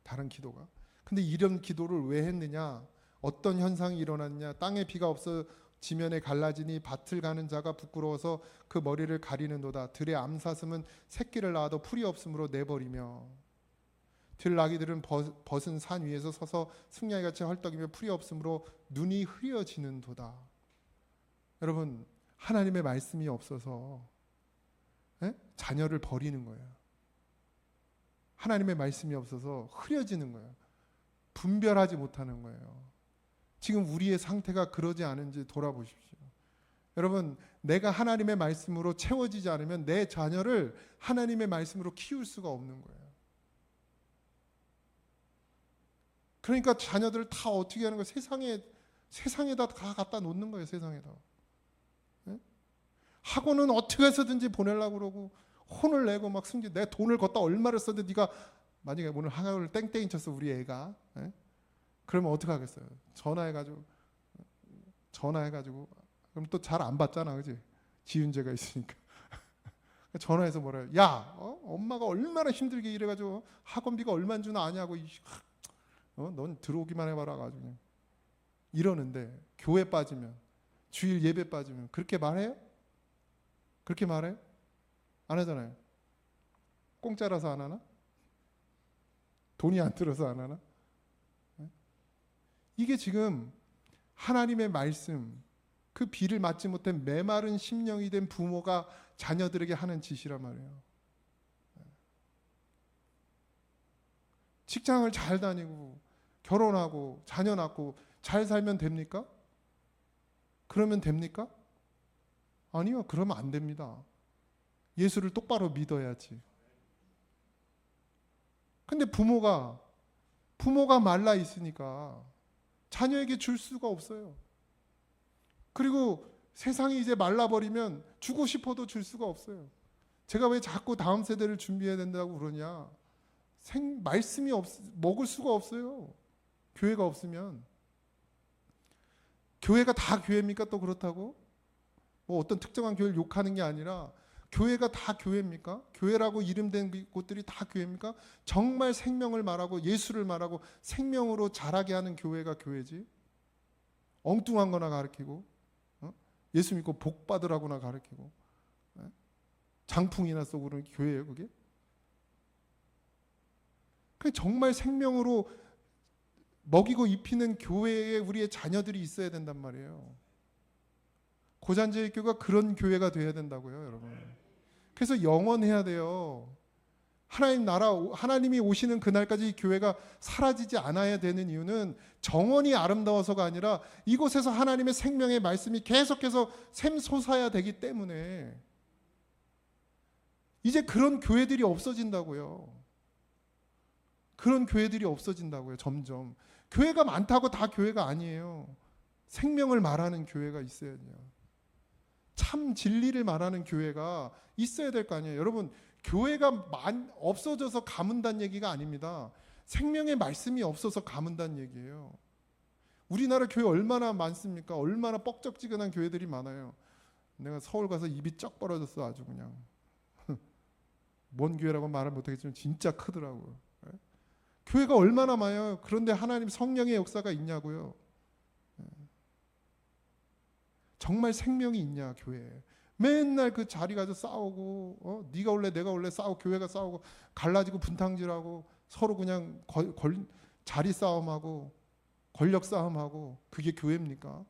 다른 기도가. 근데 이런 기도를 왜 했느냐? 어떤 현상이 일어났냐? 땅에 비가 없어 지면에 갈라지니 밭을 가는 자가 부끄러워서 그 머리를 가리는도다. 들의 암사슴은 새끼를 낳아도 풀이 없으므로 내버리며 들나귀들은 벗은 산 위에서 서서 승냥이같이 헐떡이며 풀이 없으므로 눈이 흐려지는도다. 여러분, 하나님의 말씀이 없어서 자녀를 버리는 거예요. 하나님의 말씀이 없어서 흐려지는 거예요. 분별하지 못하는 거예요. 지금 우리의 상태가 그러지 않은지 돌아보십시오. 여러분, 내가 하나님의 말씀으로 채워지지 않으면 내 자녀를 하나님의 말씀으로 키울 수가 없는 거예요. 그러니까 자녀들을 다 어떻게 하는 거예요? 세상에다 다 갖다 놓는 거예요. 세상에다. 학원은 어떻게 해서든지 보내려고 그러고 혼을 내고 막 내 돈을 걷다 얼마를 썼는데 네가 만약에 오늘 학원을 땡땡이 쳤어 우리 애가. 그러면 어떻게 하겠어요? 전화해가지고 그럼 또 잘 안 받잖아, 그지? 지윤재가 있으니까. 전화해서 뭐라 해요? 야, 엄마가 얼마나 힘들게 일해가지고 학원비가 얼마인 줄 아냐고. 넌 들어오기만 해봐라 가지고 그냥 이러는데 교회 빠지면 주일 예배 빠지면 그렇게 말해요? 그렇게 말해요? 안 하잖아요. 공짜라서 안 하나? 돈이 안 들어서 안 하나? 이게 지금 하나님의 말씀, 그 비를 맞지 못한 메마른 심령이 된 부모가 자녀들에게 하는 짓이란 말이에요. 직장을 잘 다니고 결혼하고 자녀 낳고 잘 살면 됩니까? 그러면 됩니까? 아니요, 그러면 안 됩니다. 예수를 똑바로 믿어야지. 근데 부모가 말라 있으니까 자녀에게 줄 수가 없어요. 그리고 세상이 이제 말라버리면 주고 싶어도 줄 수가 없어요. 제가 왜 자꾸 다음 세대를 준비해야 된다고 그러냐? 말씀이 먹을 수가 없어요. 교회가 없으면. 교회가 다 교회입니까? 또 그렇다고? 뭐 어떤 특정한 교회를 욕하는 게 아니라 교회가 다 교회입니까? 교회라고 이름된 곳들이 다 교회입니까? 정말 생명을 말하고 예수를 말하고 생명으로 자라게 하는 교회가 교회지. 엉뚱한 거나 가르치고 예수 믿고 복 받으라고나 가르치고 장풍이나 쏘고 그러는 교회예요, 그게? 정말 생명으로 먹이고 입히는 교회에 우리의 자녀들이 있어야 된단 말이에요. 고잔제일교가 그런 교회가 돼야 된다고요, 여러분. 그래서 영원해야 돼요. 하나님이 오시는 그날까지 교회가 사라지지 않아야 되는 이유는 정원이 아름다워서가 아니라 이곳에서 하나님의 생명의 말씀이 계속해서 샘솟아야 되기 때문에 이제 그런 교회들이 없어진다고요. 그런 교회들이 없어진다고요, 점점. 교회가 많다고 다 교회가 아니에요. 생명을 말하는 교회가 있어야 돼요. 참 진리를 말하는 교회가 있어야 될 거 아니에요. 여러분, 교회가 없어져서 가문단 얘기가 아닙니다. 생명의 말씀이 없어서 가문단 얘기예요. 우리나라 교회 얼마나 많습니까? 얼마나 뻑적지근한 교회들이 많아요. 내가 서울 가서 입이 쩍 벌어졌어, 아주 그냥. 뭔 교회라고 말을 못하겠지만 진짜 크더라고요. 교회가 얼마나 많아요. 그런데 하나님 성령의 역사가 있냐고요. 정말 생명이 있냐, 교회에. 맨날 그 자리 가서 싸우고 네가 올래 내가 올래 싸우고 교회가 싸우고 갈라지고 분탕질하고 서로 그냥 자리 싸움하고 권력 싸움하고 그게 교회입니까?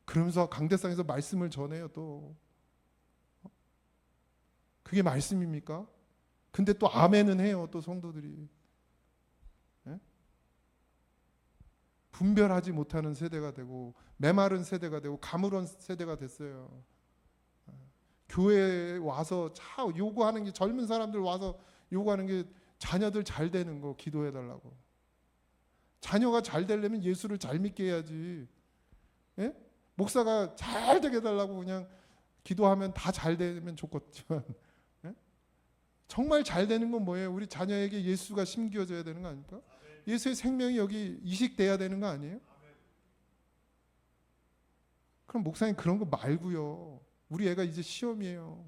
그러면서 강대상에서 말씀을 전해요. 또 그게 말씀입니까? 근데 또 아멘은 해요. 또 성도들이. 분별하지 못하는 세대가 되고 메마른 세대가 되고 가물은 세대가 됐어요. 교회에 와서 요구하는 게, 젊은 사람들 와서 요구하는 게 자녀들 잘 되는 거 기도해 달라고. 자녀가 잘 되려면 예수를 잘 믿게 해야지. 예? 목사가 잘 되게 해달라고 그냥 기도하면 다 잘 되면 좋겠지만, 예? 정말 잘 되는 건 뭐예요? 우리 자녀에게 예수가 심겨져야 되는 거 아닙니까? 예수의 생명이 여기 이식돼야 되는 거 아니에요? 그럼 목사님 그런 거 말고요. 우리 애가 이제 시험이에요.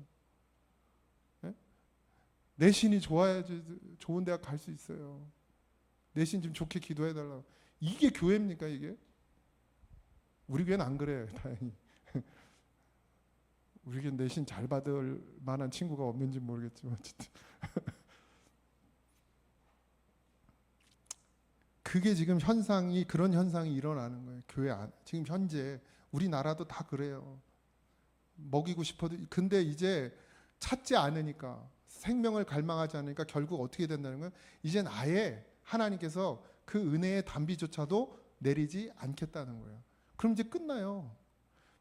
예? 내신이 좋아야지 좋은 대학 갈 수 있어요. 내신 좀 좋게 기도해 달라고. 이게 교회입니까 이게? 우리 교회는 안 그래, 다행히. 우리 교회 내신 잘 받을 만한 친구가 없는지 모르겠지만 어쨌든 그게 지금 그런 현상이 일어나는 거예요. 교회 안. 지금 현재 우리나라도 다 그래요. 먹이고 싶어도, 근데 이제 찾지 않으니까, 생명을 갈망하지 않으니까 결국 어떻게 된다는 거예요? 이젠 아예 하나님께서 그 은혜의 단비조차도 내리지 않겠다는 거예요. 그럼 이제 끝나요.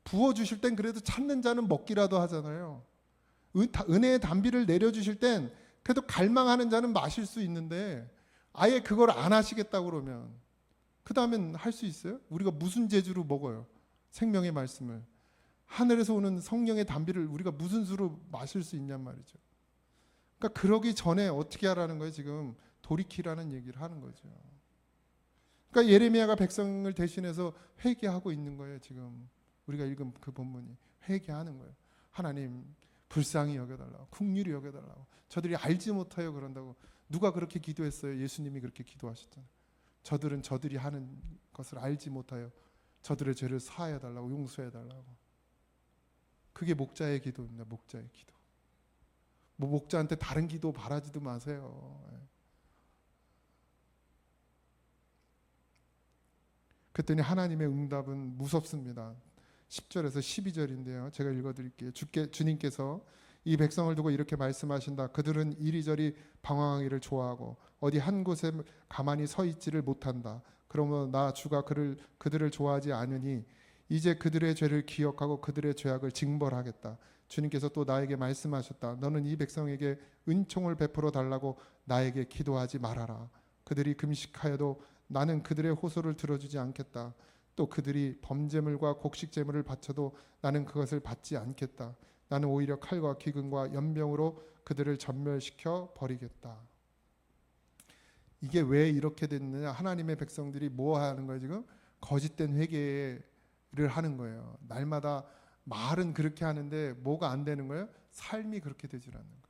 부어주실 땐 그래도 찾는 자는 먹기라도 하잖아요. 은혜의 단비를 내려주실 땐 그래도 갈망하는 자는 마실 수 있는데, 아예 그걸 안 하시겠다고 그러면 그 다음엔 할 수 있어요? 우리가 무슨 재주로 먹어요? 생명의 말씀을. 하늘에서 오는 성령의 단비를 우리가 무슨 수로 마실 수 있냔 말이죠. 그러니까 그러기 전에 어떻게 하라는 거예요? 지금 돌이키라는 얘기를 하는 거죠. 그러니까 예레미야가 백성을 대신해서 회개하고 있는 거예요. 지금 우리가 읽은 그 본문이 회개하는 거예요. 하나님 불쌍히 여겨달라고, 긍휼히 여겨달라고. 저들이 알지 못하여 그런다고. 누가 그렇게 기도했어요? 예수님이 그렇게 기도하셨잖아요. 저들은 저들이 하는 것을 알지 못하여 저들의 죄를 사하여 달라고, 용서해 달라고. 그게 목자의 기도입니다. 목자의 기도. 뭐 목자한테 다른 기도 바라지도 마세요. 그랬더니 하나님의 응답은 무섭습니다. 10절에서 12절인데요. 제가 읽어드릴게요. 주님께서 이 백성을 두고 이렇게 말씀하신다. 그들은 이리저리 방황하기를 좋아하고 어디 한 곳에 가만히 서 있지를 못한다. 그러므로 나 주가 그들을 좋아하지 않으니 이제 그들의 죄를 기억하고 그들의 죄악을 징벌하겠다. 주님께서 또 나에게 말씀하셨다. 너는 이 백성에게 은총을 베풀어 달라고 나에게 기도하지 말아라. 그들이 금식하여도 나는 그들의 호소를 들어주지 않겠다. 또 그들이 범죄물과 곡식제물을 바쳐도 나는 그것을 받지 않겠다. 나는 오히려 칼과 기근과 연병으로 그들을 전멸시켜 버리겠다. 이게 왜 이렇게 됐느냐? 하나님의 백성들이 뭐 하는 거예요 지금? 거짓된 회개를 하는 거예요. 날마다 말은 그렇게 하는데 뭐가 안 되는 거예요? 삶이 그렇게 되질 않는 거예요.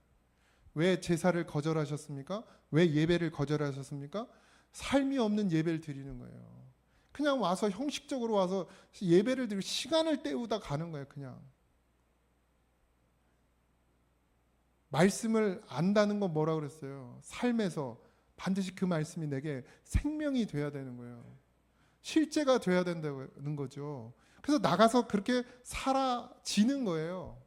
왜 제사를 거절하셨습니까? 왜 예배를 거절하셨습니까? 삶이 없는 예배를 드리는 거예요. 그냥 와서 형식적으로 와서 예배를 드리고 시간을 때우다 가는 거예요. 그냥 말씀을 안다는 건 뭐라고 그랬어요? 삶에서 반드시 그 말씀이 내게 생명이 돼야 되는 거예요. 실제가 돼야 된다는 거죠. 그래서 나가서 그렇게 살아지는 거예요.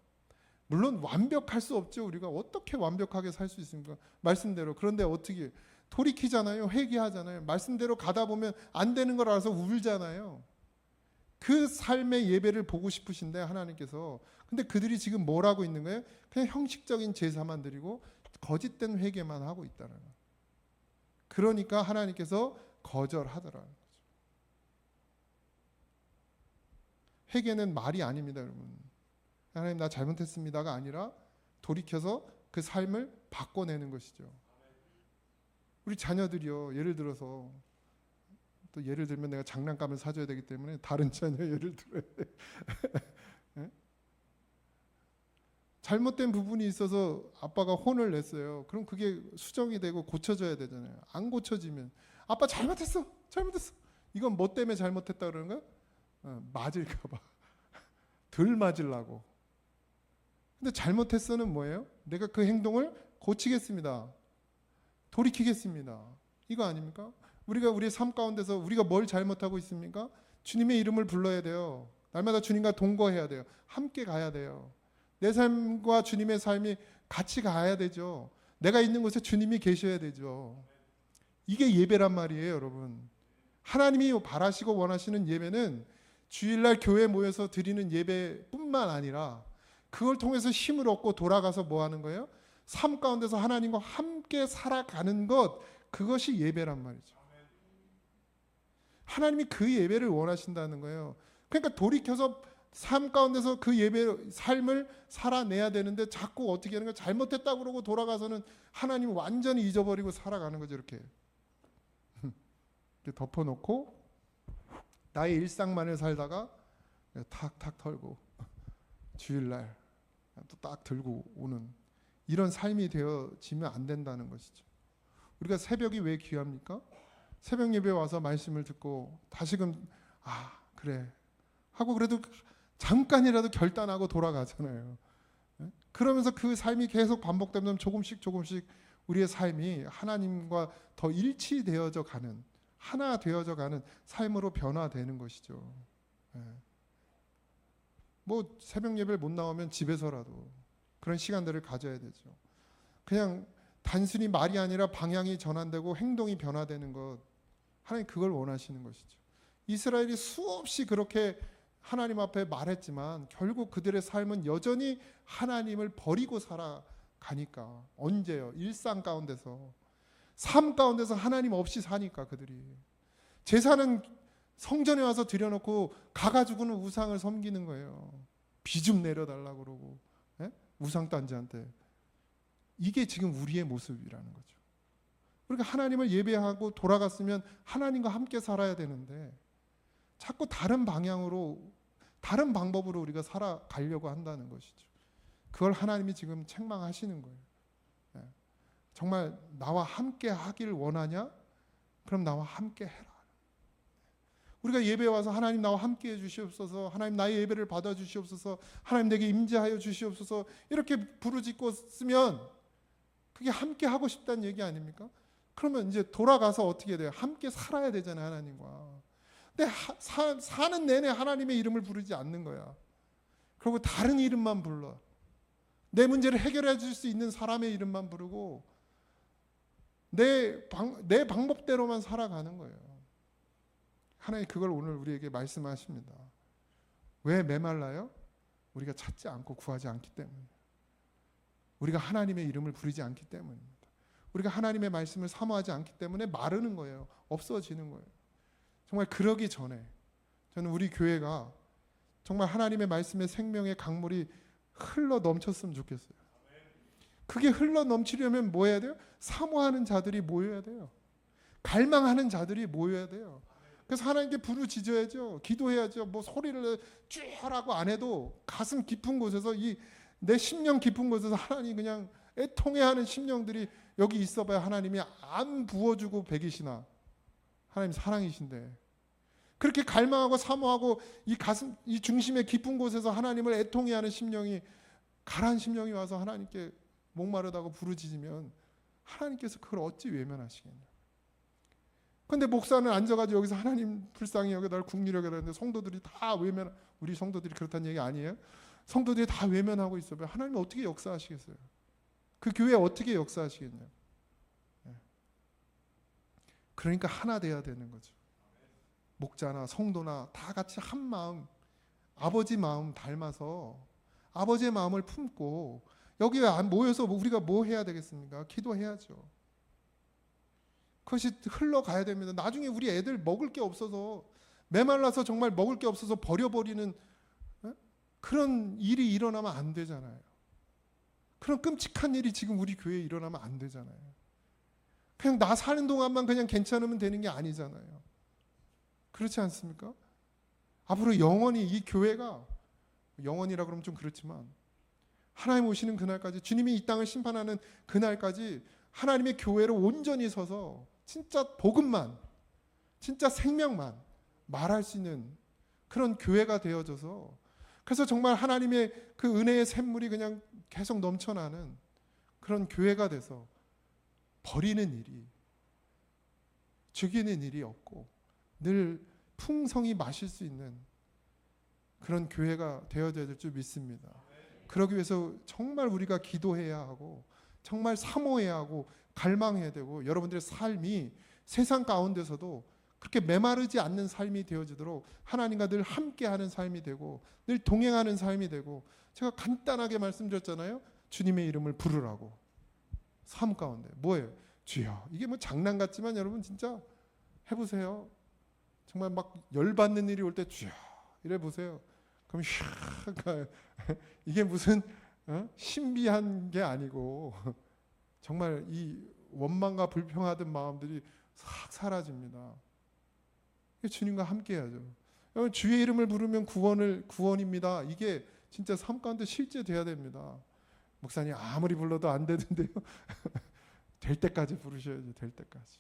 물론 완벽할 수 없죠. 우리가 어떻게 완벽하게 살 수 있습니까? 말씀대로. 그런데 어떻게 돌이키잖아요. 회개하잖아요. 말씀대로 가다 보면 안 되는 걸 알아서 울잖아요. 그 삶의 예배를 보고 싶으신데 하나님께서. 근데 그들이 지금 뭘 하고 있는 거예요? 그냥 형식적인 제사만 드리고 거짓된 회개만 하고 있다는 거예요. 그러니까 하나님께서 거절하더라는 거죠. 회개는 말이 아닙니다, 여러분. 하나님 나 잘못했습니다가 아니라 돌이켜서 그 삶을 바꿔내는 것이죠. 우리 자녀들이요, 예를 들어서 또 예를 들면 내가 장난감을 사줘야 되기 때문에 다른 자녀 예를 들어야 돼. 네? 잘못된 부분이 있어서 아빠가 혼을 냈어요. 그럼 그게 수정이 되고 고쳐져야 되잖아요. 안 고쳐지면 아빠 잘못했어. 이건 뭐 때문에 잘못했다 그러는 거야? 맞을까 봐. 덜 맞으려고. 근데 잘못했어는 뭐예요? 내가 그 행동을 고치겠습니다. 돌이키겠습니다. 이거 아닙니까? 우리가 우리의 삶 가운데서 우리가 뭘 잘못하고 있습니까? 주님의 이름을 불러야 돼요. 날마다 주님과 동거해야 돼요. 함께 가야 돼요. 내 삶과 주님의 삶이 같이 가야 되죠. 내가 있는 곳에 주님이 계셔야 되죠. 이게 예배란 말이에요, 여러분. 하나님이 바라시고 원하시는 예배는 주일날 교회에 모여서 드리는 예배뿐만 아니라 그걸 통해서 힘을 얻고 돌아가서 뭐 하는 거예요? 삶 가운데서 하나님과 함께 살아가는 것, 그것이 예배란 말이죠. 하나님이 그 예배를 원하신다는 거예요. 그러니까 돌이켜서 삶 가운데서 그 예배 삶을 살아내야 되는데 자꾸 어떻게 하는 거야? 잘못했다고 그러고 돌아가서는 하나님 완전히 잊어버리고 살아가는 거죠. 이렇게 덮어놓고 나의 일상만을 살다가 탁탁 털고 주일날 또 딱 들고 오는 이런 삶이 되어지면 안 된다는 것이죠. 우리가 새벽이 왜 귀합니까? 새벽 예배 와서 말씀을 듣고 다시금 그래 하고 그래도 잠깐이라도 결단하고 돌아가잖아요. 그러면서 그 삶이 계속 반복되면 조금씩 우리의 삶이 하나님과 더 일치되어져 가는, 하나 되어져 가는 삶으로 변화되는 것이죠. 뭐 새벽 예배를 못 나오면 집에서라도 그런 시간들을 가져야 되죠. 그냥 단순히 말이 아니라 방향이 전환되고 행동이 변화되는 것, 하나님 그걸 원하시는 것이죠. 이스라엘이 수없이 그렇게 하나님 앞에 말했지만 결국 그들의 삶은 여전히 하나님을 버리고 살아가니까. 언제요? 일상 가운데서, 삶 가운데서 하나님 없이 사니까. 그들이 제사는 성전에 와서 드려놓고 가가지고는 우상을 섬기는 거예요. 비 좀 내려달라고 그러고 우상단지한테. 이게 지금 우리의 모습이라는 거죠. 그러니까 하나님을 예배하고 돌아갔으면 하나님과 함께 살아야 되는데 자꾸 다른 방향으로, 다른 방법으로 우리가 살아가려고 한다는 것이죠. 그걸 하나님이 지금 책망하시는 거예요. 정말 나와 함께 하길 원하냐? 그럼 나와 함께 해라. 우리가 예배에 와서 하나님 나와 함께 해 주시옵소서, 하나님 나의 예배를 받아 주시옵소서, 하나님 내게 임재하여 주시옵소서 이렇게 부르짖고 쓰면 그게 함께 하고 싶다는 얘기 아닙니까? 그러면 이제 돌아가서 어떻게 돼요? 함께 살아야 되잖아요, 하나님과. 근데 사는 내내 하나님의 이름을 부르지 않는 거야. 그리고 다른 이름만 불러. 내 문제를 해결해 줄 수 있는 사람의 이름만 부르고 내 방법대로만 살아가는 거예요. 하나님 그걸 오늘 우리에게 말씀하십니다. 왜 메말라요? 우리가 찾지 않고 구하지 않기 때문에. 우리가 하나님의 이름을 부르지 않기 때문입니다. 우리가 하나님의 말씀을 사모하지 않기 때문에 마르는 거예요. 없어지는 거예요. 정말 그러기 전에 저는 우리 교회가 정말 하나님의 말씀의 생명의 강물이 흘러 넘쳤으면 좋겠어요. 그게 흘러 넘치려면 뭐 해야 돼요? 사모하는 자들이 모여야 돼요. 갈망하는 자들이 모여야 돼요. 그래서 하나님께 부르짖어야죠. 기도해야죠. 뭐 소리를 쭉 하라고 안 해도 가슴 깊은 곳에서, 내 심령 깊은 곳에서 하나님 그냥 애통해하는 심령들이 여기 있어봐야 하나님이 안 부어주고 배기시나. 하나님 사랑이신데 그렇게 갈망하고 사모하고 이 중심의 깊은 곳에서 하나님을 애통해하는 심령이, 가라앉은 심령이 와서 하나님께 목마르다고 부르짖으면 하나님께서 그걸 어찌 외면하시겠냐. 근데 목사는 앉아가지고 여기서 하나님 불쌍히 여겨 날 국리를 여겨 하는데 성도들이 다 우리 성도들이 그렇다는 얘기 아니에요? 성도들이 다 외면하고 있어요. 하나님이 어떻게 역사하시겠어요? 그 교회에 어떻게 역사하시겠냐. 그러니까 하나 돼야 되는 거죠. 목자나 성도나 다 같이 한 마음, 아버지 마음 닮아서 아버지의 마음을 품고 여기에 모여서 우리가 뭐 해야 되겠습니까? 기도해야죠. 그것이 흘러가야 됩니다. 나중에 우리 애들 먹을 게 없어서 메말라서 정말 먹을 게 없어서 버려버리는 그런 일이 일어나면 안 되잖아요. 그런 끔찍한 일이 지금 우리 교회에 일어나면 안 되잖아요. 그냥 나 사는 동안만 그냥 괜찮으면 되는 게 아니잖아요. 그렇지 않습니까? 앞으로 영원히 이 교회가, 영원이라 그러면 좀 그렇지만 하나님 오시는 그날까지, 주님이 이 땅을 심판하는 그날까지 하나님의 교회로 온전히 서서 진짜 복음만, 진짜 생명만 말할 수 있는 그런 교회가 되어져서, 그래서 정말 하나님의 그 은혜의 샘물이 그냥 계속 넘쳐나는 그런 교회가 돼서 버리는 일이, 죽이는 일이 없고 늘 풍성히 마실 수 있는 그런 교회가 되어져야 될 줄 믿습니다. 그러기 위해서 정말 우리가 기도해야 하고 정말 사모해야 하고 갈망해야 되고, 여러분들의 삶이 세상 가운데서도 그렇게 메마르지 않는 삶이 되어지도록 하나님과 늘 함께하는 삶이 되고 늘 동행하는 삶이 되고, 제가 간단하게 말씀드렸잖아요. 주님의 이름을 부르라고. 삶 가운데 뭐예요? 주여. 이게 뭐 장난 같지만 여러분 진짜 해보세요. 정말 막 열받는 일이 올 때 주여 이래 보세요. 그럼 샥 가요. 이게 무슨 신비한 게 아니고 정말 이 원망과 불평하던 마음들이 싹 사라집니다. 주님과 함께하죠. 주의 이름을 부르면 구원입니다. 이게 진짜 삶 가운데 실제 돼야 됩니다. 목사님 아무리 불러도 안 되는데요. 될 때까지 부르셔야죠. 될 때까지.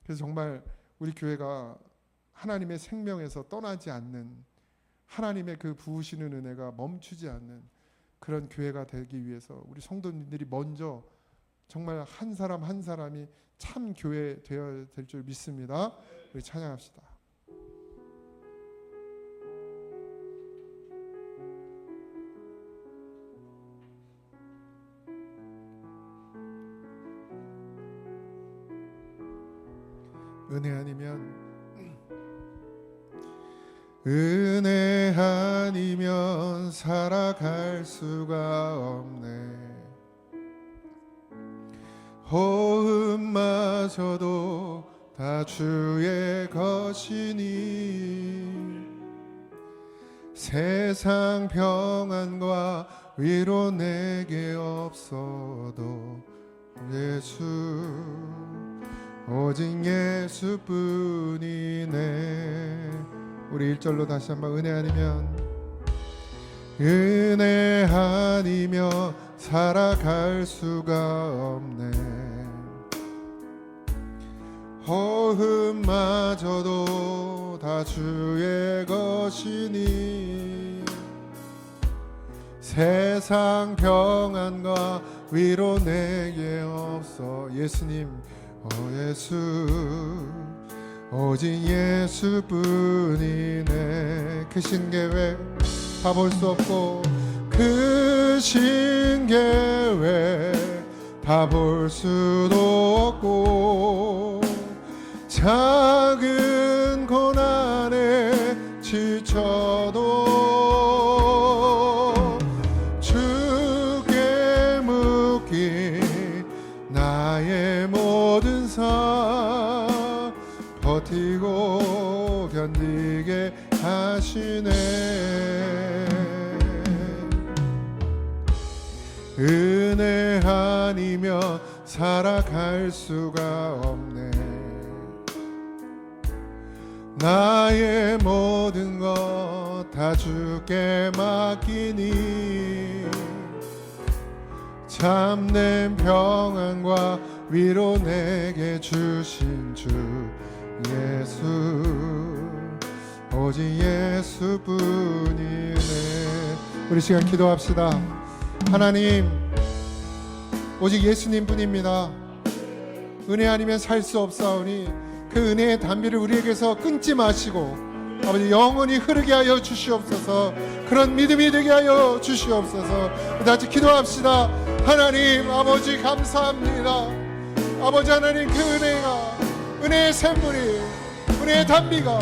그래서 정말 우리 교회가 하나님의 생명에서 떠나지 않는, 하나님의 그 부으시는 은혜가 멈추지 않는 그런 교회가 되기 위해서 우리 성도님들이 먼저 정말 한 사람 한 사람이 참 교회 되어야 될 줄 믿습니다. 우리 찬양합시다. 은혜 아니면 살아갈 수가 없네. 호흡마저도 다 주의 것이니 세상 평안과 위로 내게 없어도 예수, 오직 예수뿐이네. 우리 1절로 다시 한번 은혜 아니면 살아갈 수가 없네. 호흡마저도 다 주의 것이니 세상 평안과 위로 내게 없어. 예수님, 예수, 오직 예수뿐이네. 크신 계획 다 볼 수 없고, 크신 계획 다 볼 수도 없고, 작은 고난에 지쳐도 주께 묻기 나의 모든 삶 버티고 견디게 하시네. 은혜 아니면 살아갈 수가 없네. 나의 모든 것 다 주께 맡기니 참된 평안과 위로 내게 주신 주 예수, 오직 예수뿐이네. 우리 시간 기도합시다. 하나님, 오직 예수님뿐입니다. 은혜 아니면 살 수 없사오니 그 은혜의 담비를 우리에게서 끊지 마시고 아버지 영원히 흐르게 하여 주시옵소서. 그런 믿음이 되게 하여 주시옵소서. 다시 기도합시다. 하나님 아버지 감사합니다. 아버지 하나님, 그 은혜가, 은혜의 샘물이, 은혜의 담비가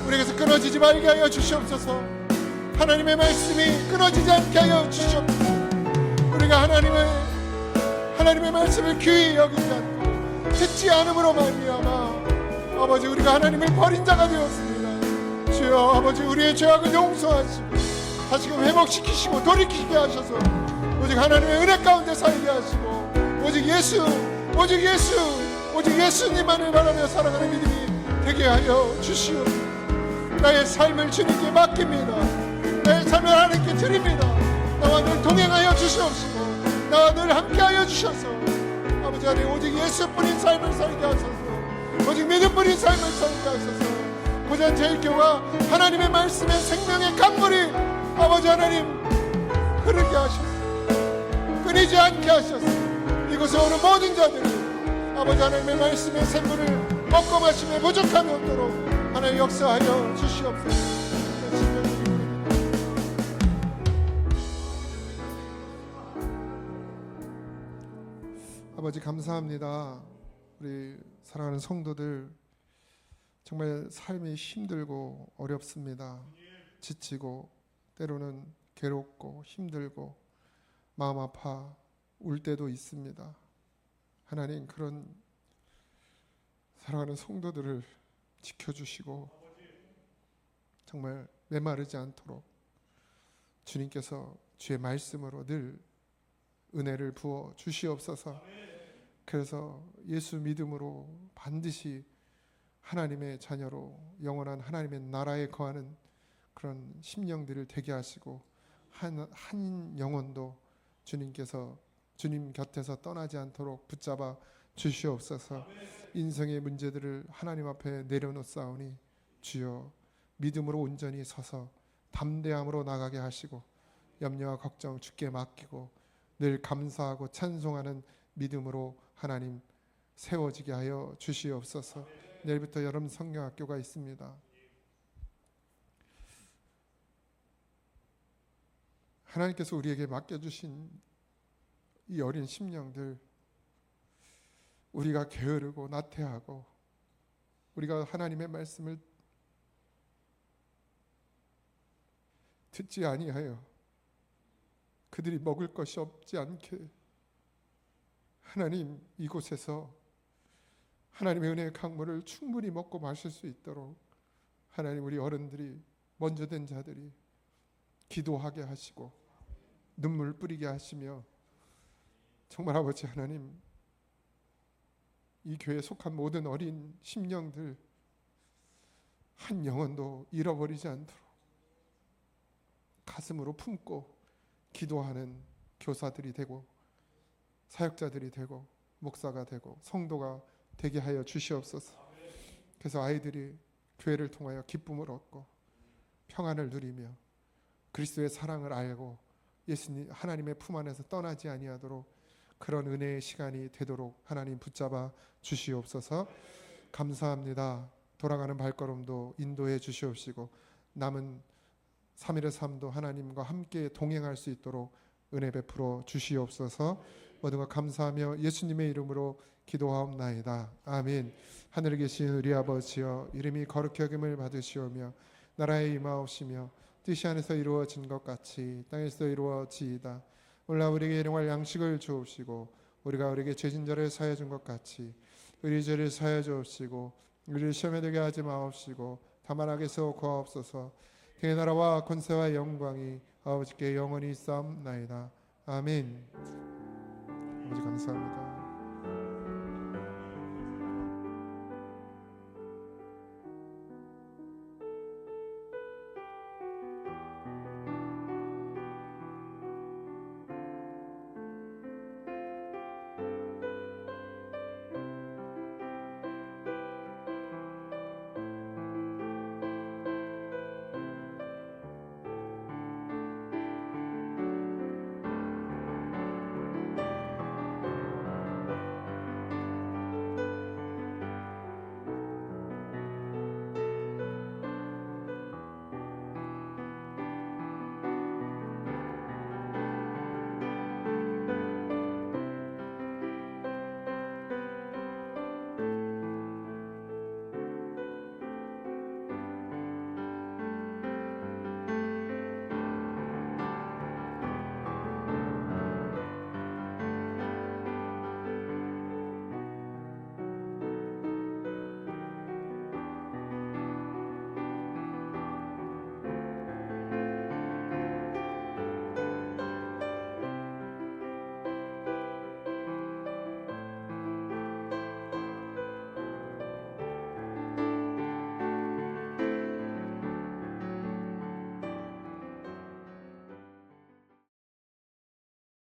우리에게서 끊어지지 말게 하여 주시옵소서. 하나님의 말씀이 끊어지지 않게 하여 주시옵소서. 우리가 하나님의 말씀을 귀히 여기지 않고 듣지 않음으로 말미암아 아버지 우리가 하나님을 버린 자가 되었습니다. 주여 아버지, 우리의 죄악을 용서하시고 다시금 회복시키시고 돌이키게 하셔서 오직 하나님의 은혜 가운데 살게 하시고 오직 예수님만을 바라며 살아가는 믿음이 되게 하여 주시오. 나의 삶을 주님께 맡깁니다. 나의 삶을 하나님께 드립니다. 나와 늘 동행하여 주시옵시고 나와 늘 함께하여 주셔서 아버지 하나님, 오직 예수뿐인 삶을 살게 하소서. 오직 믿음뿐인 삶을 살게 하소서. 고전 제일교가 하나님의 말씀의 생명의 강물이 아버지 하나님 흐르게 하셔서 끊이지 않게 하셔서 이곳에 오는 모든 자들이 아버지 하나님의 말씀의 샘물을 먹고 마심에 부족함이 없도록 하나님 역사하여 주시옵소서. 아버지 감사합니다. 우리 사랑하는 성도들, 정말 삶이 힘들고 어렵습니다. 지치고 때로는 괴롭고 힘들고 마음 아파 울 때도 있습니다. 하나님, 그런 사랑하는 성도들을 지켜주시고 정말 메마르지 않도록 주님께서 주의 말씀으로 늘 은혜를 부어 주시옵소서. 그래서 예수 믿음으로 반드시 하나님의 자녀로 영원한 하나님의 나라에 거하는 그런 심령들을 되게 하시고 한 영혼도 주님께서 주님 곁에서 떠나지 않도록 붙잡아 주시옵소서. 인생의 문제들을 하나님 앞에 내려놓사오니 주여 믿음으로 온전히 서서 담대함으로 나가게 하시고 염려와 걱정 주께 맡기고 늘 감사하고 찬송하는 믿음으로 하나님 세워지게 하여 주시옵소서. 내일부터 여름 성경학교가 있습니다. 하나님께서 우리에게 맡겨주신 이 어린 심령들, 우리가 게으르고 나태하고 우리가 하나님의 말씀을 듣지 아니하여 그들이 먹을 것이 없지 않게 하나님 이곳에서 하나님의 은혜의 강물을 충분히 먹고 마실 수 있도록 하나님 우리 어른들이 먼저 된 자들이 기도하게 하시고 눈물 뿌리게 하시며 정말 아버지 하나님 이 교회에 속한 모든 어린 심령들 한 영혼도 잃어버리지 않도록 가슴으로 품고 기도하는 교사들이 되고 사역자들이 되고 목사가 되고 성도가 되게 하여 주시옵소서. 그래서 아이들이 교회를 통하여 기쁨을 얻고 평안을 누리며 그리스도의 사랑을 알고 예수님 하나님의 품 안에서 떠나지 아니하도록 그런 은혜의 시간이 되도록 하나님 붙잡아 주시옵소서. 감사합니다. 돌아가는 발걸음도 인도해 주시옵시고 남은 3일의 삶도 하나님과 함께 동행할 수 있도록 은혜 베풀어 주시옵소서. 모든 것 감사하며 예수님의 이름으로 기도하옵나이다. 아멘. 하늘에 계신 우리 아버지여, 이름이 거룩히 여김을 받으시오며 나라에 임하옵시며 뜻이 하늘에서 이루어진 것 같이 땅에서 이루어지이다. 오늘 우리에게 일용할 양식을 주옵시고 우리가 우리에게 죄진 자를 사하여 준 것 같이 우리 죄를 사하여 주옵시고 우리를 시험에 들게 하지 마옵시고 다만 악에서 구하옵소서. 그의 나라와 권세와 영광이 아버지께 영원히 있사옵나이다. 아멘. 아버지 감사합니다.